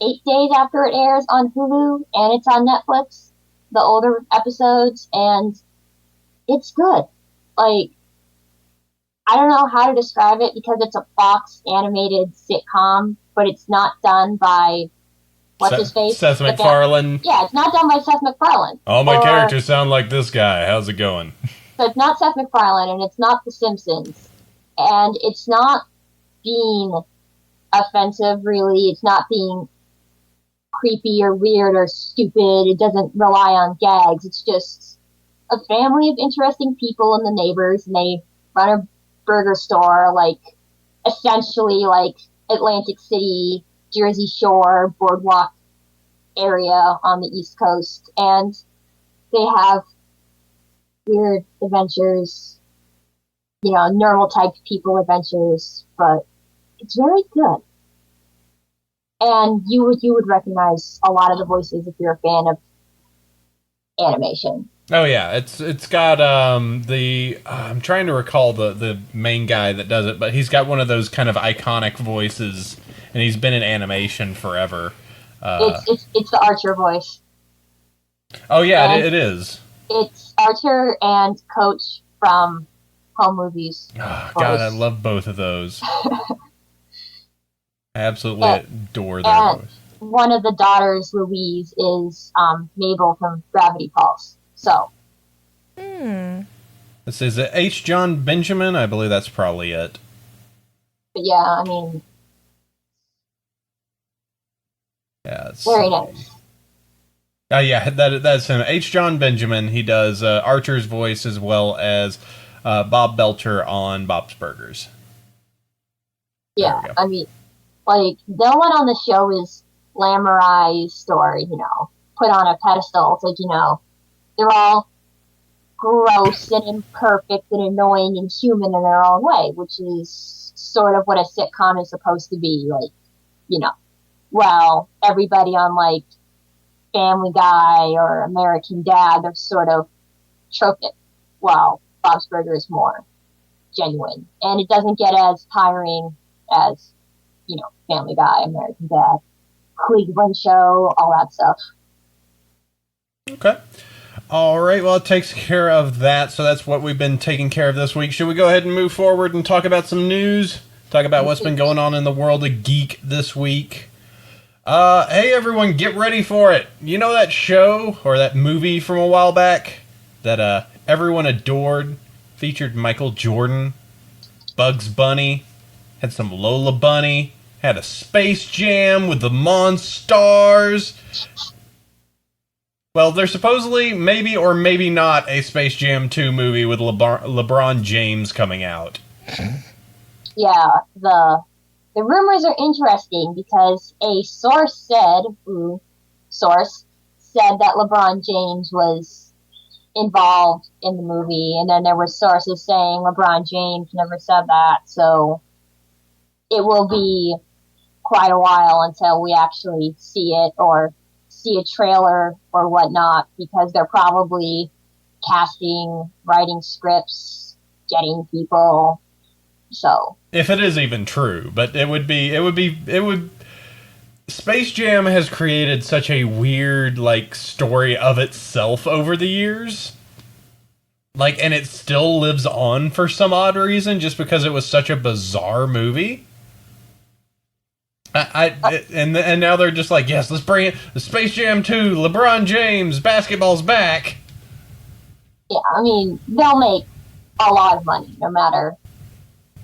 8 days after it airs on Hulu, and it's on Netflix, the older episodes, and it's good. Like, I don't know how to describe it because it's a Fox animated sitcom, but it's not done by his face? Seth MacFarlane. Yeah, it's not done by Seth MacFarlane. All my characters sound like this guy. How's it going? So it's not Seth MacFarlane, and it's not The Simpsons, and it's not being offensive, really. It's not being creepy or weird or stupid. It doesn't rely on gags. It's just a family of interesting people and the neighbors, and they run a burger store, like essentially like Atlantic City, Jersey Shore, boardwalk area on the East Coast, and they have weird adventures, normal type people adventures, but it's very good. And you would recognize a lot of the voices if you're a fan of animation. Oh yeah, it's got I'm trying to recall the main guy that does it, but he's got one of those kind of iconic voices, and he's been in animation forever. It's the Archer voice. Oh yeah, it is. It's Archer and Coach from Home Movies. Oh, God, I love both of those. I absolutely adore their voice. One of the daughters, Louise, is Mabel from Gravity Falls. So. This is it H. John Benjamin? I believe that's probably it. But yeah, I mean. Yeah, it's very nice. Yeah, that's him. H. John Benjamin. He does Archer's voice as well as Bob Belcher on Bob's Burgers. Yeah, I mean, like, no one on the show is glamorized or, put on a pedestal. It's like, they're all gross and imperfect and annoying and human in their own way, which is sort of what a sitcom is supposed to be. Like, well, everybody on, like, Family Guy or American Dad, they're sort of tropic. Well, Bob's Burger is more genuine. And it doesn't get as tiring as, Family Guy, American Dad, Cleveland Show, all that stuff. Okay. All right, well, it takes care of that, so that's what we've been taking care of this week. Should we go ahead and move forward and talk about some news? Talk about what's been going on in the world of geek this week. Hey, everyone, get ready for it. You know that show or that movie from a while back that everyone adored? Featured Michael Jordan, Bugs Bunny, had some Lola Bunny, had a Space Jam with the Monstars. Well, there's supposedly, maybe or maybe not, a Space Jam 2 movie with LeBron James coming out. Yeah, the rumors are interesting because a source said that LeBron James was involved in the movie, and then there were sources saying LeBron James never said that, so it will be quite a while until we actually see it or see a trailer or whatnot, because they're probably casting, writing scripts, getting people. So if it is even true, but it would Space Jam has created such a weird like story of itself over the years. Like, and it still lives on for some odd reason just because it was such a bizarre movie. And now they're just like, yes, let's bring it. The Space Jam 2, LeBron James, basketball's back. Yeah, I mean, they'll make a lot of money no matter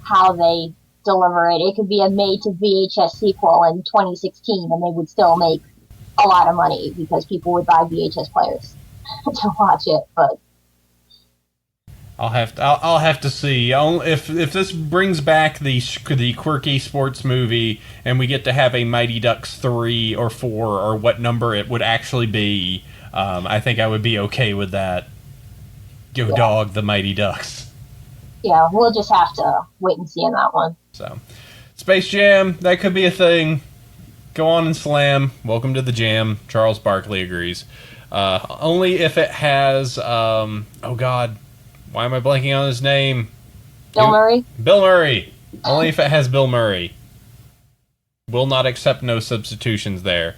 how they deliver it. It could be a made-to-VHS sequel in 2016, and they would still make a lot of money because people would buy VHS players to watch it. But I'll have to see if this brings back the quirky sports movie and we get to have a Mighty Ducks 3 or 4 or what number it would actually be. I think I would be okay with that. Go dog, the Mighty Ducks. Yeah, we'll just have to wait and see on that one. So, Space Jam, that could be a thing. Go on and slam. Welcome to the jam. Charles Barkley agrees. Only if it has, oh God, why am I blanking on his name? Bill Murray? Bill Murray. Only if it has Bill Murray. Will not accept no substitutions there.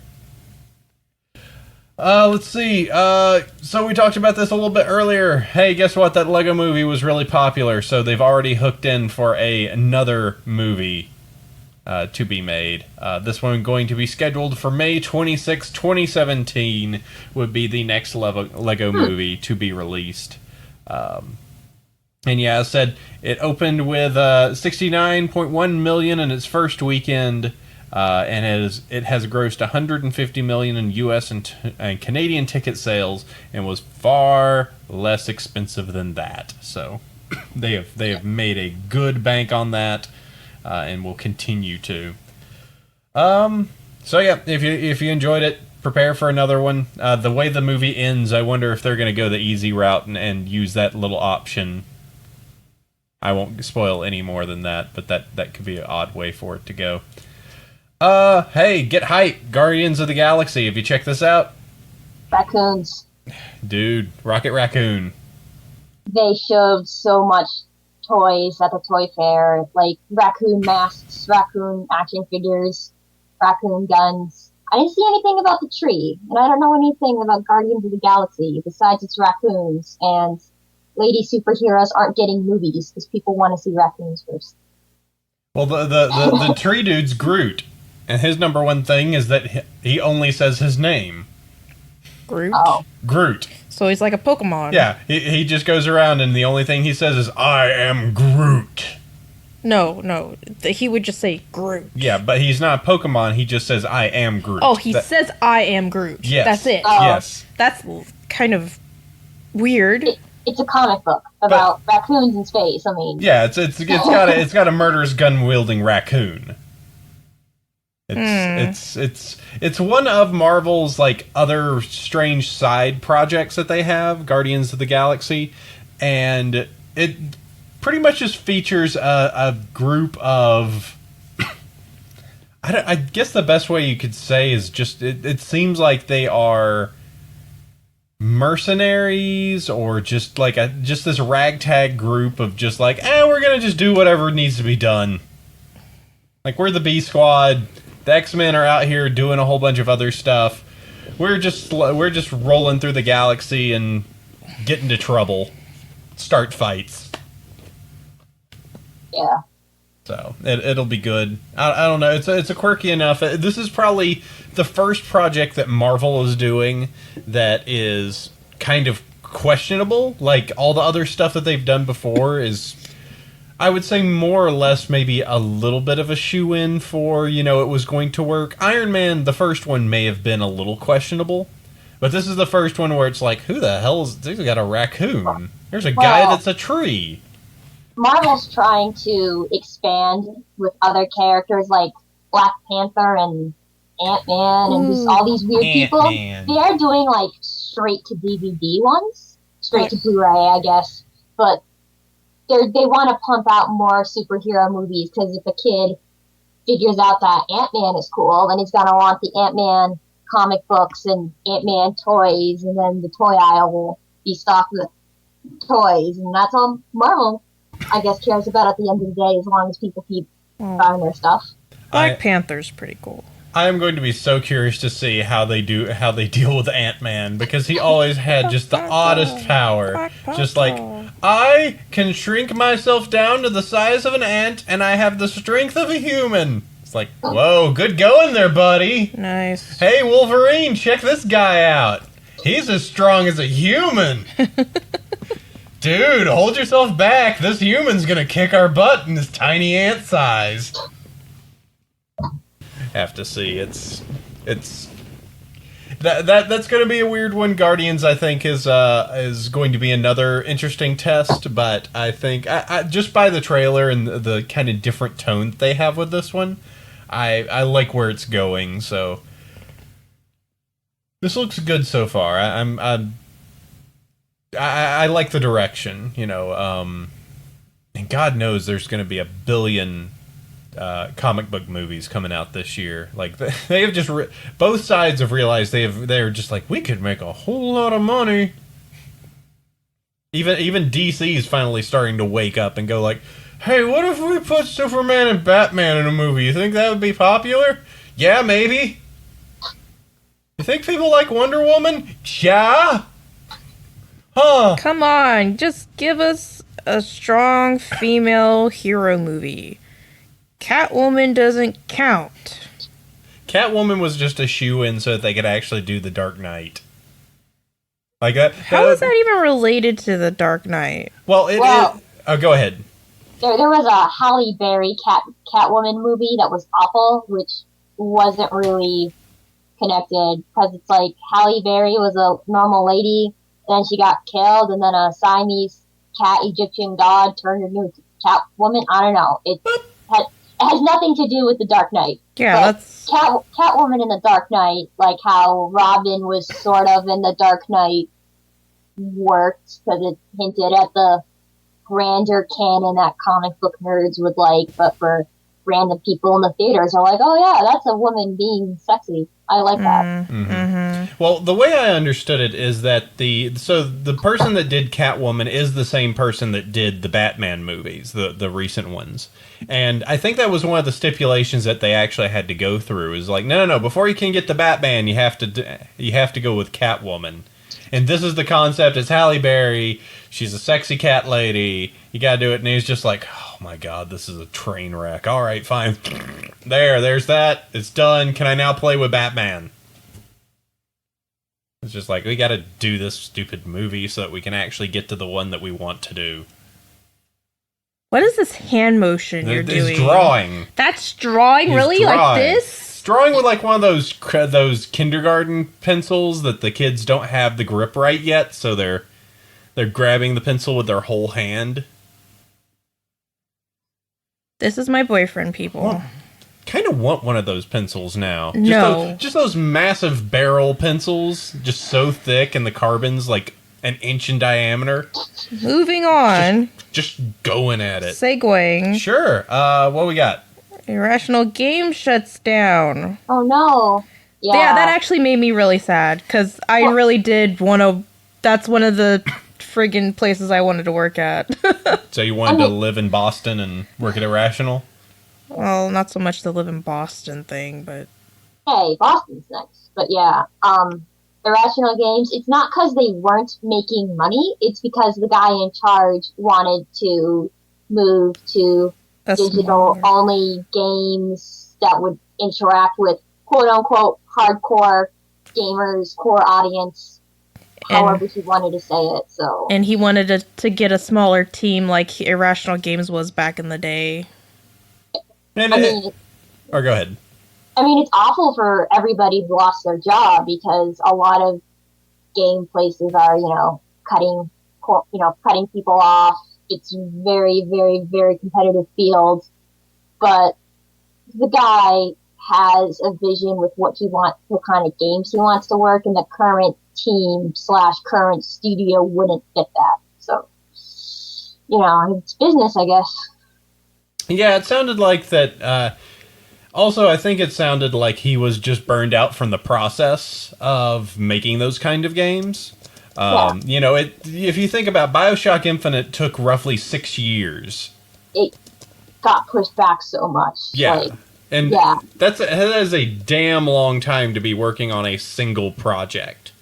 Let's see. So we talked about this a little bit earlier. Hey, guess what? That Lego movie was really popular, so they've already hooked in for another movie to be made. This one going to be scheduled for May 26, 2017 would be the next Lego movie to be released. And yeah, as I said, it opened with 69.1 million in its first weekend, and it has grossed 150 million in U.S. and Canadian ticket sales, and was far less expensive than that. So they have made a good bank on that, and will continue to. So yeah, if you enjoyed it, prepare for another one. The way the movie ends, I wonder if they're going to go the easy route and use that little option. I won't spoil any more than that, but that could be an odd way for it to go. Hey, get hype! Guardians of the Galaxy. Have you checked this out? Raccoons. Dude, Rocket Raccoon. They showed so much toys at the toy fair, like raccoon masks, raccoon action figures, raccoon guns. I didn't see anything about the tree, and I don't know anything about Guardians of the Galaxy besides it's raccoons, and lady superheroes aren't getting movies because people want to see raccoons first. Well, the tree dude's Groot, and his number one thing is that he only says his name. Groot? Oh. Groot. So he's like a Pokemon. Yeah, he just goes around and the only thing he says is, I am Groot. No. He would just say Groot. Yeah, but he's not a Pokemon. He just says, I am Groot. Oh, he says, I am Groot. Yes. That's it. Yes. That's kind of weird. It's a comic book about raccoons in space. I mean, yeah, it's got a murderous gun wielding raccoon. It's one of Marvel's like other strange side projects that they have, Guardians of the Galaxy, and it pretty much just features a group of. I guess the best way you could say is just it seems like they are mercenaries or just like just this ragtag group of just like, we're gonna just do whatever needs to be done. Like, we're the B Squad. The X-Men are out here doing a whole bunch of other stuff. we're just rolling through the galaxy and get into trouble, start fights. Yeah. So it'll be good. I don't know. It's a quirky enough. This is probably the first project that Marvel is doing that is kind of questionable. Like all the other stuff that they've done before is, I would say, more or less maybe a little bit of a shoe-in for, it was going to work. Iron Man, the first one, may have been a little questionable, but this is the first one where it's like, who the hell is... They've got a raccoon. There's a guy that's a tree. Marvel's trying to expand with other characters like Black Panther and Ant-Man and just all these weird Ant-Man. people. They are doing like straight-to-DVD ones. Straight-to-Blu-ray, I guess. But they want to pump out more superhero movies, because if a kid figures out that Ant-Man is cool, then he's going to want the Ant-Man comic books and Ant-Man toys, and then the toy aisle will be stocked with toys, and that's all Marvel, I guess, cares about at the end of the day, as long as people keep buying their stuff. Black Panther's pretty cool. I am going to be so curious to see how they deal with Ant-Man, because he always had just the oddest power. Just like, I can shrink myself down to the size of an ant, and I have the strength of a human. It's like, whoa, good going there, buddy. Nice. Hey, Wolverine, check this guy out. He's as strong as a human. Dude, hold yourself back. This human's gonna kick our butt in this tiny ant size. Have to see. It's that's going to be a weird one. Guardians, I think, is going to be another interesting test. But I think I just by the trailer and the kind of different tone that they have with this one, I like where it's going. So this looks good so far. I like the direction, and God knows there's going to be a billion comic book movies coming out this year. Like they have just both sides have realized they're just like, we could make a whole lot of money. Even DC is finally starting to wake up and go like, hey, what if we put Superman and Batman in a movie? You think that would be popular? Yeah, maybe. You think people like Wonder Woman? Yeah. Huh. Come on, just give us a strong female hero movie. Catwoman doesn't count. Catwoman was just a shoe-in so that they could actually do The Dark Knight. Like that. How is that even related to The Dark Knight? Well, go ahead. There was a Halle Berry Catwoman movie that was awful, which wasn't really connected, because it's like Halle Berry was a normal lady, then she got killed, and then a Siamese cat Egyptian god turned her into Catwoman. I don't know. It has nothing to do with The Dark Knight. Yeah, that's... Catwoman in The Dark Knight, like how Robin was sort of in The Dark Knight, worked, because it hinted at the grander canon that comic book nerds would like, but for random people in the theaters are like, oh yeah, that's a woman being sexy. I like that. Mm-hmm. Well, the way I understood it is that the person that did Catwoman is the same person that did the Batman movies, the recent ones. And I think that was one of the stipulations that they actually had to go through. Is like, no, before you can get the Batman, you have to go with Catwoman. And this is the concept. It's Halle Berry. She's a sexy cat lady. You gotta do it. And he's just like, oh my god, this is a train wreck. All right, fine. There's that. It's done. Can I now play with Batman? It's just like, we gotta do this stupid movie so that we can actually get to the one that we want to do. What is this hand motion you're doing? It's drawing. That's drawing? Really? Drawing. Like this? Drawing with like one of those kindergarten pencils that the kids don't have the grip right yet, so they're grabbing the pencil with their whole hand. This is my boyfriend, people. Well, kind of want one of those pencils now. No. Just those massive barrel pencils, just so thick, and the carbon's like an inch in diameter. Moving on. Just going at it. Segueing. Sure. What we got? Irrational Game shuts down. Oh no. Yeah, that actually made me really sad, because I really did want to... That's one of the friggin' places I wanted to work at. So you wanted to live in Boston and work at Irrational? Well, not so much the live in Boston thing, but... hey, Boston's nice. But yeah, Irrational Games, it's not because they weren't making money, it's because the guy in charge wanted to move to digital only games that would interact with quote unquote hardcore gamers, core audience, however he wanted to say it. So, and he wanted to get a smaller team like Irrational Games was back in the day. And or go ahead. I mean, it's awful for everybody who lost their job because a lot of game places are, cutting people off. It's very, very, very competitive field, but the guy has a vision with what kind of games he wants to work, and the current team / current studio wouldn't fit that. So, it's business, I guess. Yeah, it sounded like that. Also, I think it sounded like he was just burned out from the process of making those kind of games. Yeah. If you think about BioShock Infinite, took roughly 6 years. It got pushed back so much. Yeah. That is a damn long time to be working on a single project.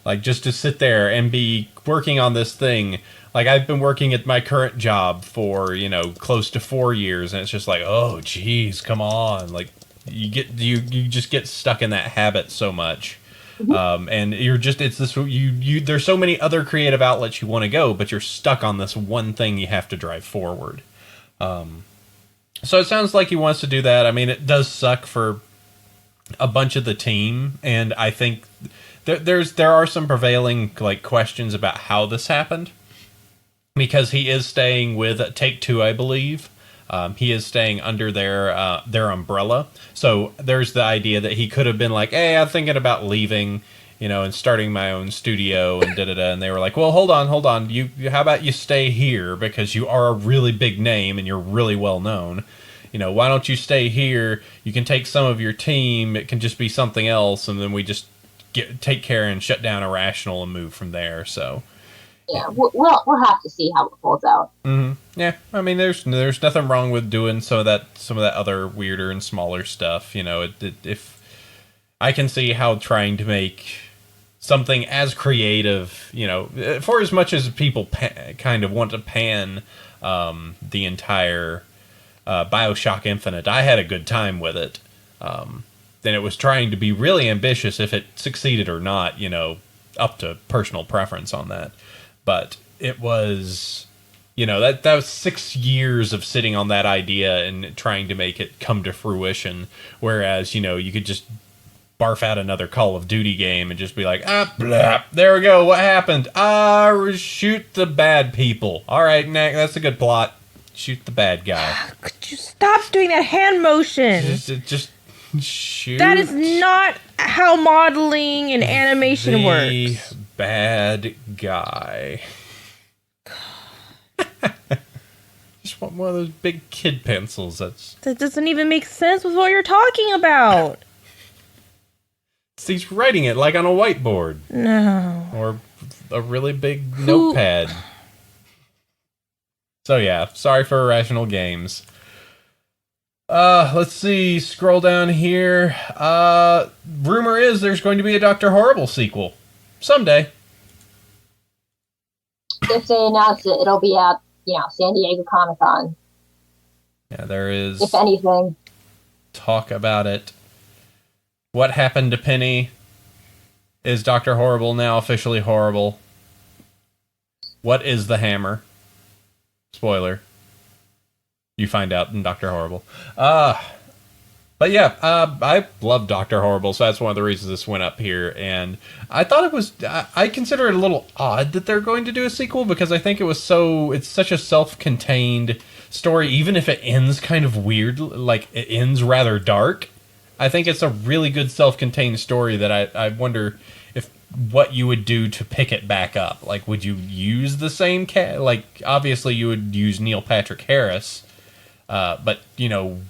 Like, just to sit there and be working on this thing. Like, I've been working at my current job for, close to 4 years, and it's just like, oh, geez, come on. Like, you just get stuck in that habit so much. And you're just, it's this, there's so many other creative outlets you want to go, but you're stuck on this one thing you have to drive forward. So it sounds like he wants to do that. I mean, it does suck for a bunch of the team, and I think there are some prevailing questions about how this happened, because he is staying with Take-Two, I believe. He is staying under their umbrella. So there's the idea that he could have been like, hey, I'm thinking about leaving, and starting my own studio and da-da-da. And they were like, well, hold on. How about you stay here because you are a really big name and you're really well known. Why don't you stay here? You can take some of your team. It can just be something else. And then we just take care and shut down Irrational and move from there. So. Yeah, we'll have to see how it folds out. Mm-hmm. Yeah, I mean, there's nothing wrong with doing some of that other weirder and smaller stuff. If I can see how trying to make something as creative, for as much as people kind of want to pan the entire BioShock Infinite, I had a good time with it. Then it was trying to be really ambitious. If it succeeded or not, up to personal preference on that. But it was, that was 6 years of sitting on that idea and trying to make it come to fruition. Whereas, you could just barf out another Call of Duty game and just be like, blah, there we go. What happened? Shoot the bad people. All right, Nick, that's a good plot. Shoot the bad guy. Could you stop doing that hand motion? Just shoot. That is not how modeling and animation works. Bad guy. Just want one of those big kid pencils. That doesn't even make sense with what you're talking about. He's writing it like on a whiteboard. No. Or a really big notepad. So yeah, sorry for Irrational Games. Let's see, scroll down here. Rumor is there's going to be a Dr. Horrible sequel. Someday. If they announce it, it'll be at, San Diego Comic-Con. Yeah, there is... If anything. Talk about it. What happened to Penny? Is Dr. Horrible now officially horrible? What is the hammer? Spoiler. You find out in Dr. Horrible. But yeah, I love Dr. Horrible, so that's one of the reasons this went up here. And I thought it was, I consider it a little odd that they're going to do a sequel, because I think it's such a self-contained story, even if it ends kind of weird, like it ends rather dark. I think it's a really good self-contained story that I wonder what you would do to pick it back up. Like, would you use the same obviously you would use Neil Patrick Harris. But,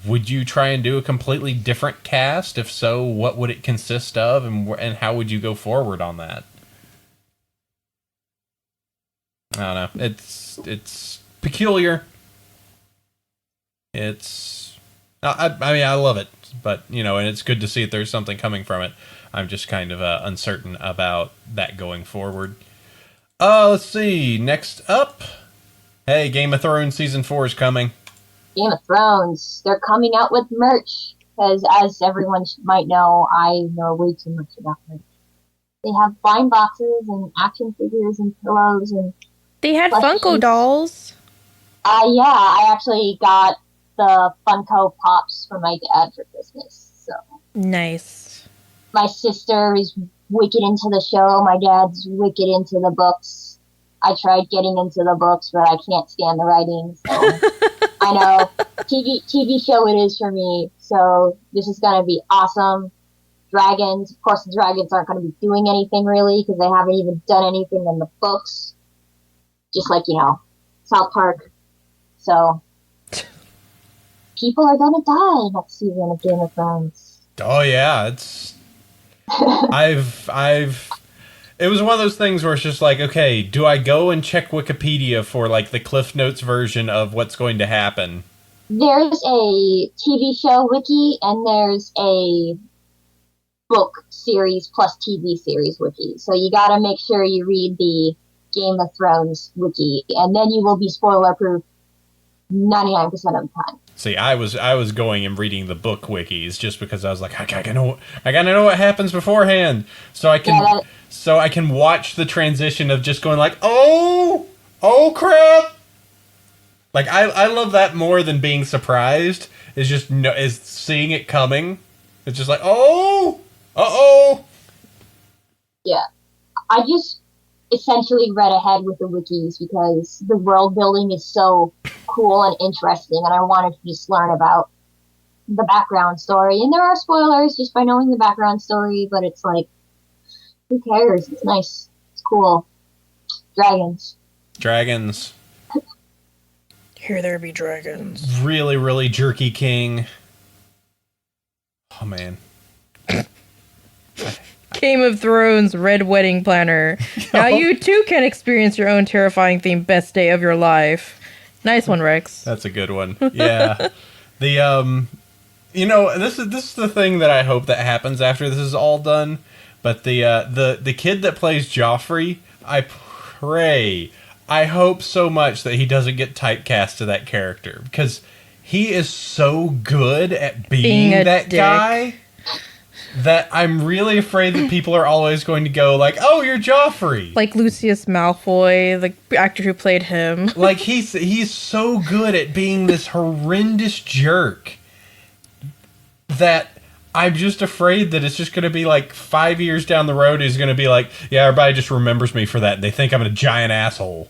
would you try and do a completely different cast? If so, what would it consist of, and how would you go forward on that? I don't know. It's peculiar. It's I mean, I love it, but and it's good to see that there's something coming from it. I'm just kind of uncertain about that going forward. Let's see. Next up, hey, Game of Thrones season 4 is coming. Game of Thrones, they're coming out with merch because, as everyone might know, I know way too much about merch. They have blind boxes and action figures and pillows and. They had Funko dolls. Yeah, I actually got the Funko Pops for my dad for Christmas. So nice. My sister is wicked into the show. My dad's wicked into the books. I tried getting into the books, but I can't stand the writing. So I know TV show it is for me. So this is gonna be awesome. Dragons, of course, the dragons aren't gonna be doing anything really because they haven't even done anything in the books. Just like South Park. So people are gonna die next season of Game of Thrones. Oh yeah, it's. It was one of those things where it's just like, okay, do I go and check Wikipedia for like the Cliff Notes version of what's going to happen? There's a TV show wiki and there's a book series plus TV series wiki. So you gotta make sure you read the Game of Thrones wiki, and then you will be spoiler proof 99% of the time. See, I was going and reading the book wikis just because I was like, I gotta know what happens beforehand, so I can watch the transition of just going like, oh crap. Like I love that more than being surprised. Is seeing it coming. It's just like, uh-oh. Yeah, I just essentially read ahead with the wikis because the world building is so cool and interesting, and I wanted to just learn about the background story. And there are spoilers just by knowing the background story, but it's like, who cares? It's nice. It's cool. Dragons. Here there be dragons. Really, really jerky king. Oh man. Game of Thrones Red Wedding Planner. Now you too can experience your own terrifying themed best day of your life. Nice one, Rex. That's a good one. Yeah. This is the thing that I hope that happens after this is all done. But the kid that plays Joffrey, I hope so much that he doesn't get typecast to that character because he is so good at being that dick. Guy. That I'm really afraid that people are always going to go like, "Oh, you're Joffrey," like Lucius Malfoy, the actor who played him. Like he's so good at being this horrendous jerk that I'm just afraid that it's just going to be like 5 years down the road. He's going to be like, "Yeah, everybody just remembers me for that, and they think I'm a giant asshole."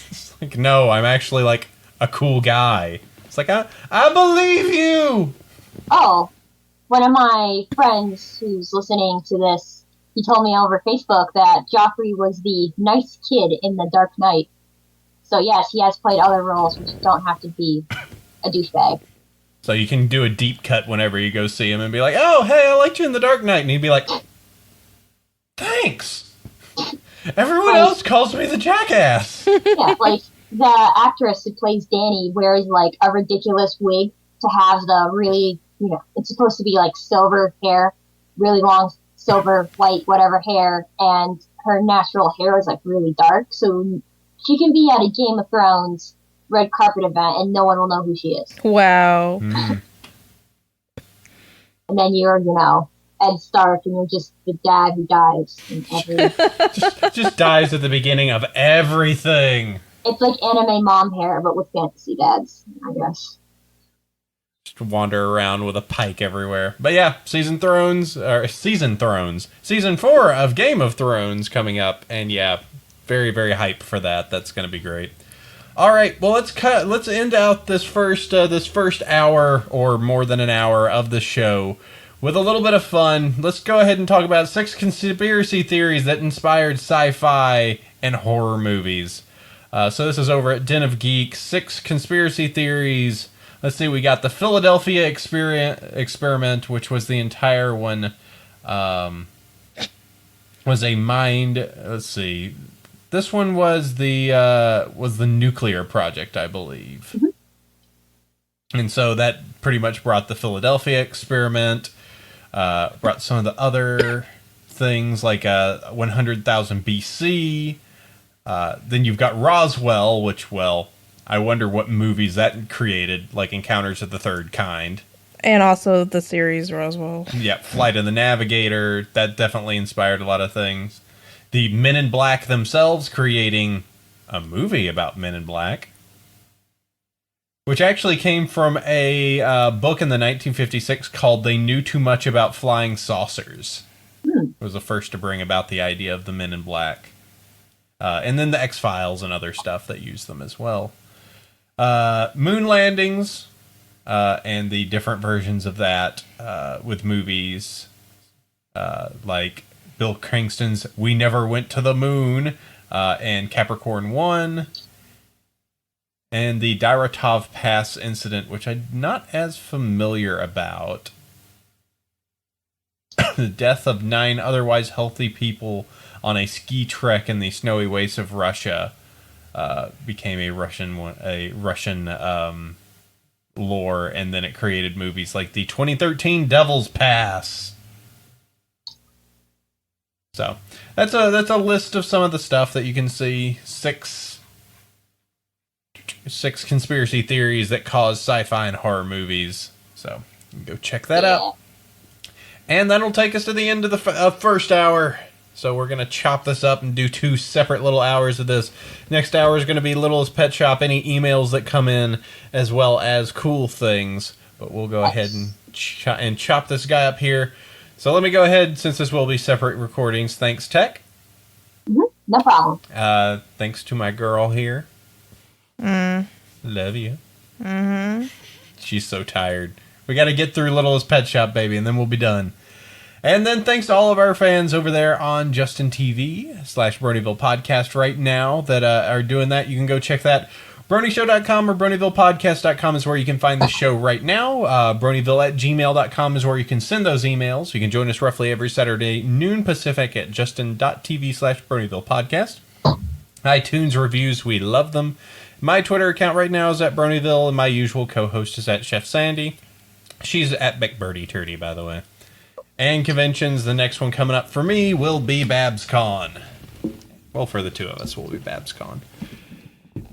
It's like, no, I'm actually like a cool guy. It's like I believe you. Oh. One of my friends who's listening to this, he told me over Facebook that Joffrey was the nice kid in The Dark Knight. So yes, he has played other roles which don't have to be a douchebag. So you can do a deep cut whenever you go see him and be like, "Oh, hey, I liked you in The Dark Knight," and he'd be like, "Thanks. Everyone else calls me the jackass." Yeah, like the actress who plays Dany wears like a ridiculous wig to have the really. It's supposed to be like silver hair, really long silver, white, whatever hair, and her natural hair is like really dark. So she can be at a Game of Thrones red carpet event and no one will know who she is. Wow. Mm. And then you're, Ed Stark and you're just the dad who dies. just dies at the beginning of everything. It's like anime mom hair, but with fantasy dads, I guess. Wander around with a pike everywhere. But yeah, Season 4 of Game of Thrones coming up, and yeah, very, very hype for that. That's going to be great. All right, well, let's end out this first hour or more than an hour of the show with a little bit of fun. Let's go ahead and talk about 6 conspiracy theories that inspired sci-fi and horror movies. So this is over at Den of Geeks. 6 conspiracy theories. Let's see, we got the Philadelphia experiment, which was the entire one, was a mind. Let's see, this one was the nuclear project, I believe. Mm-hmm. And so that pretty much brought the Philadelphia experiment, brought some of the other things like 100,000 BC. Then you've got Roswell, which, well, I wonder what movies that created, like Encounters of the Third Kind. And also the series Roswell. Yeah, Flight of the Navigator. That definitely inspired a lot of things. The Men in Black themselves creating a movie about Men in Black, which actually came from a book in the 1956 called They Knew Too Much About Flying Saucers. It was the first to bring about the idea of the Men in Black. And then the X-Files and other stuff that used them as well. Moon landings, and the different versions of that with movies like Bill Cranston's We Never Went to the Moon and Capricorn 1. And the Dairatov Pass incident, which I'm not as familiar about. The death of 9 otherwise healthy people on a ski trek in the snowy wastes of Russia became a Russian lore, and then it created movies like the 2013 Devil's Pass. So that's a list of some of the stuff that you can see. Six conspiracy theories that cause sci-fi and horror movies. So you can go check that out. And that'll take us to the end of the first hour. So we're going to chop this up and do 2 separate little hours of this. Next hour is going to be Littlest Pet Shop, any emails that come in, as well as cool things. But we'll go ahead and chop this guy up here. So let me go ahead, since this will be separate recordings. Thanks, Tech. No problem. Thanks to my girl here. Love you. She's so tired. We got to get through Littlest Pet Shop, baby, and then we'll be done. And then thanks to all of our fans over there on Justin TV/Bronyville Podcast right now that are doing that. You can go check that. BronyShow.com or BronyvillePodcast.com is where you can find the show right now. Bronyville@gmail.com is where you can send those emails. You can join us roughly every Saturday, noon Pacific at Justin.TV/Bronyville Podcast. iTunes reviews, we love them. My Twitter account right now is at Bronyville, and my usual co-host is at Chef Sandy. She's at BeckBirdie30, by the way. And conventions, the next one coming up for me will be BabsCon. Well, for the two of us, will be BabsCon.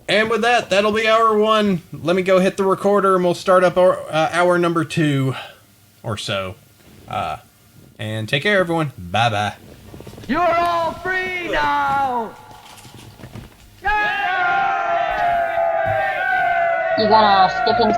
And with that, that'll be hour 1. Let me go hit the recorder, and we'll start up hour number 2 or so. And take care, everyone. Bye-bye. You're all free now! You gonna stick in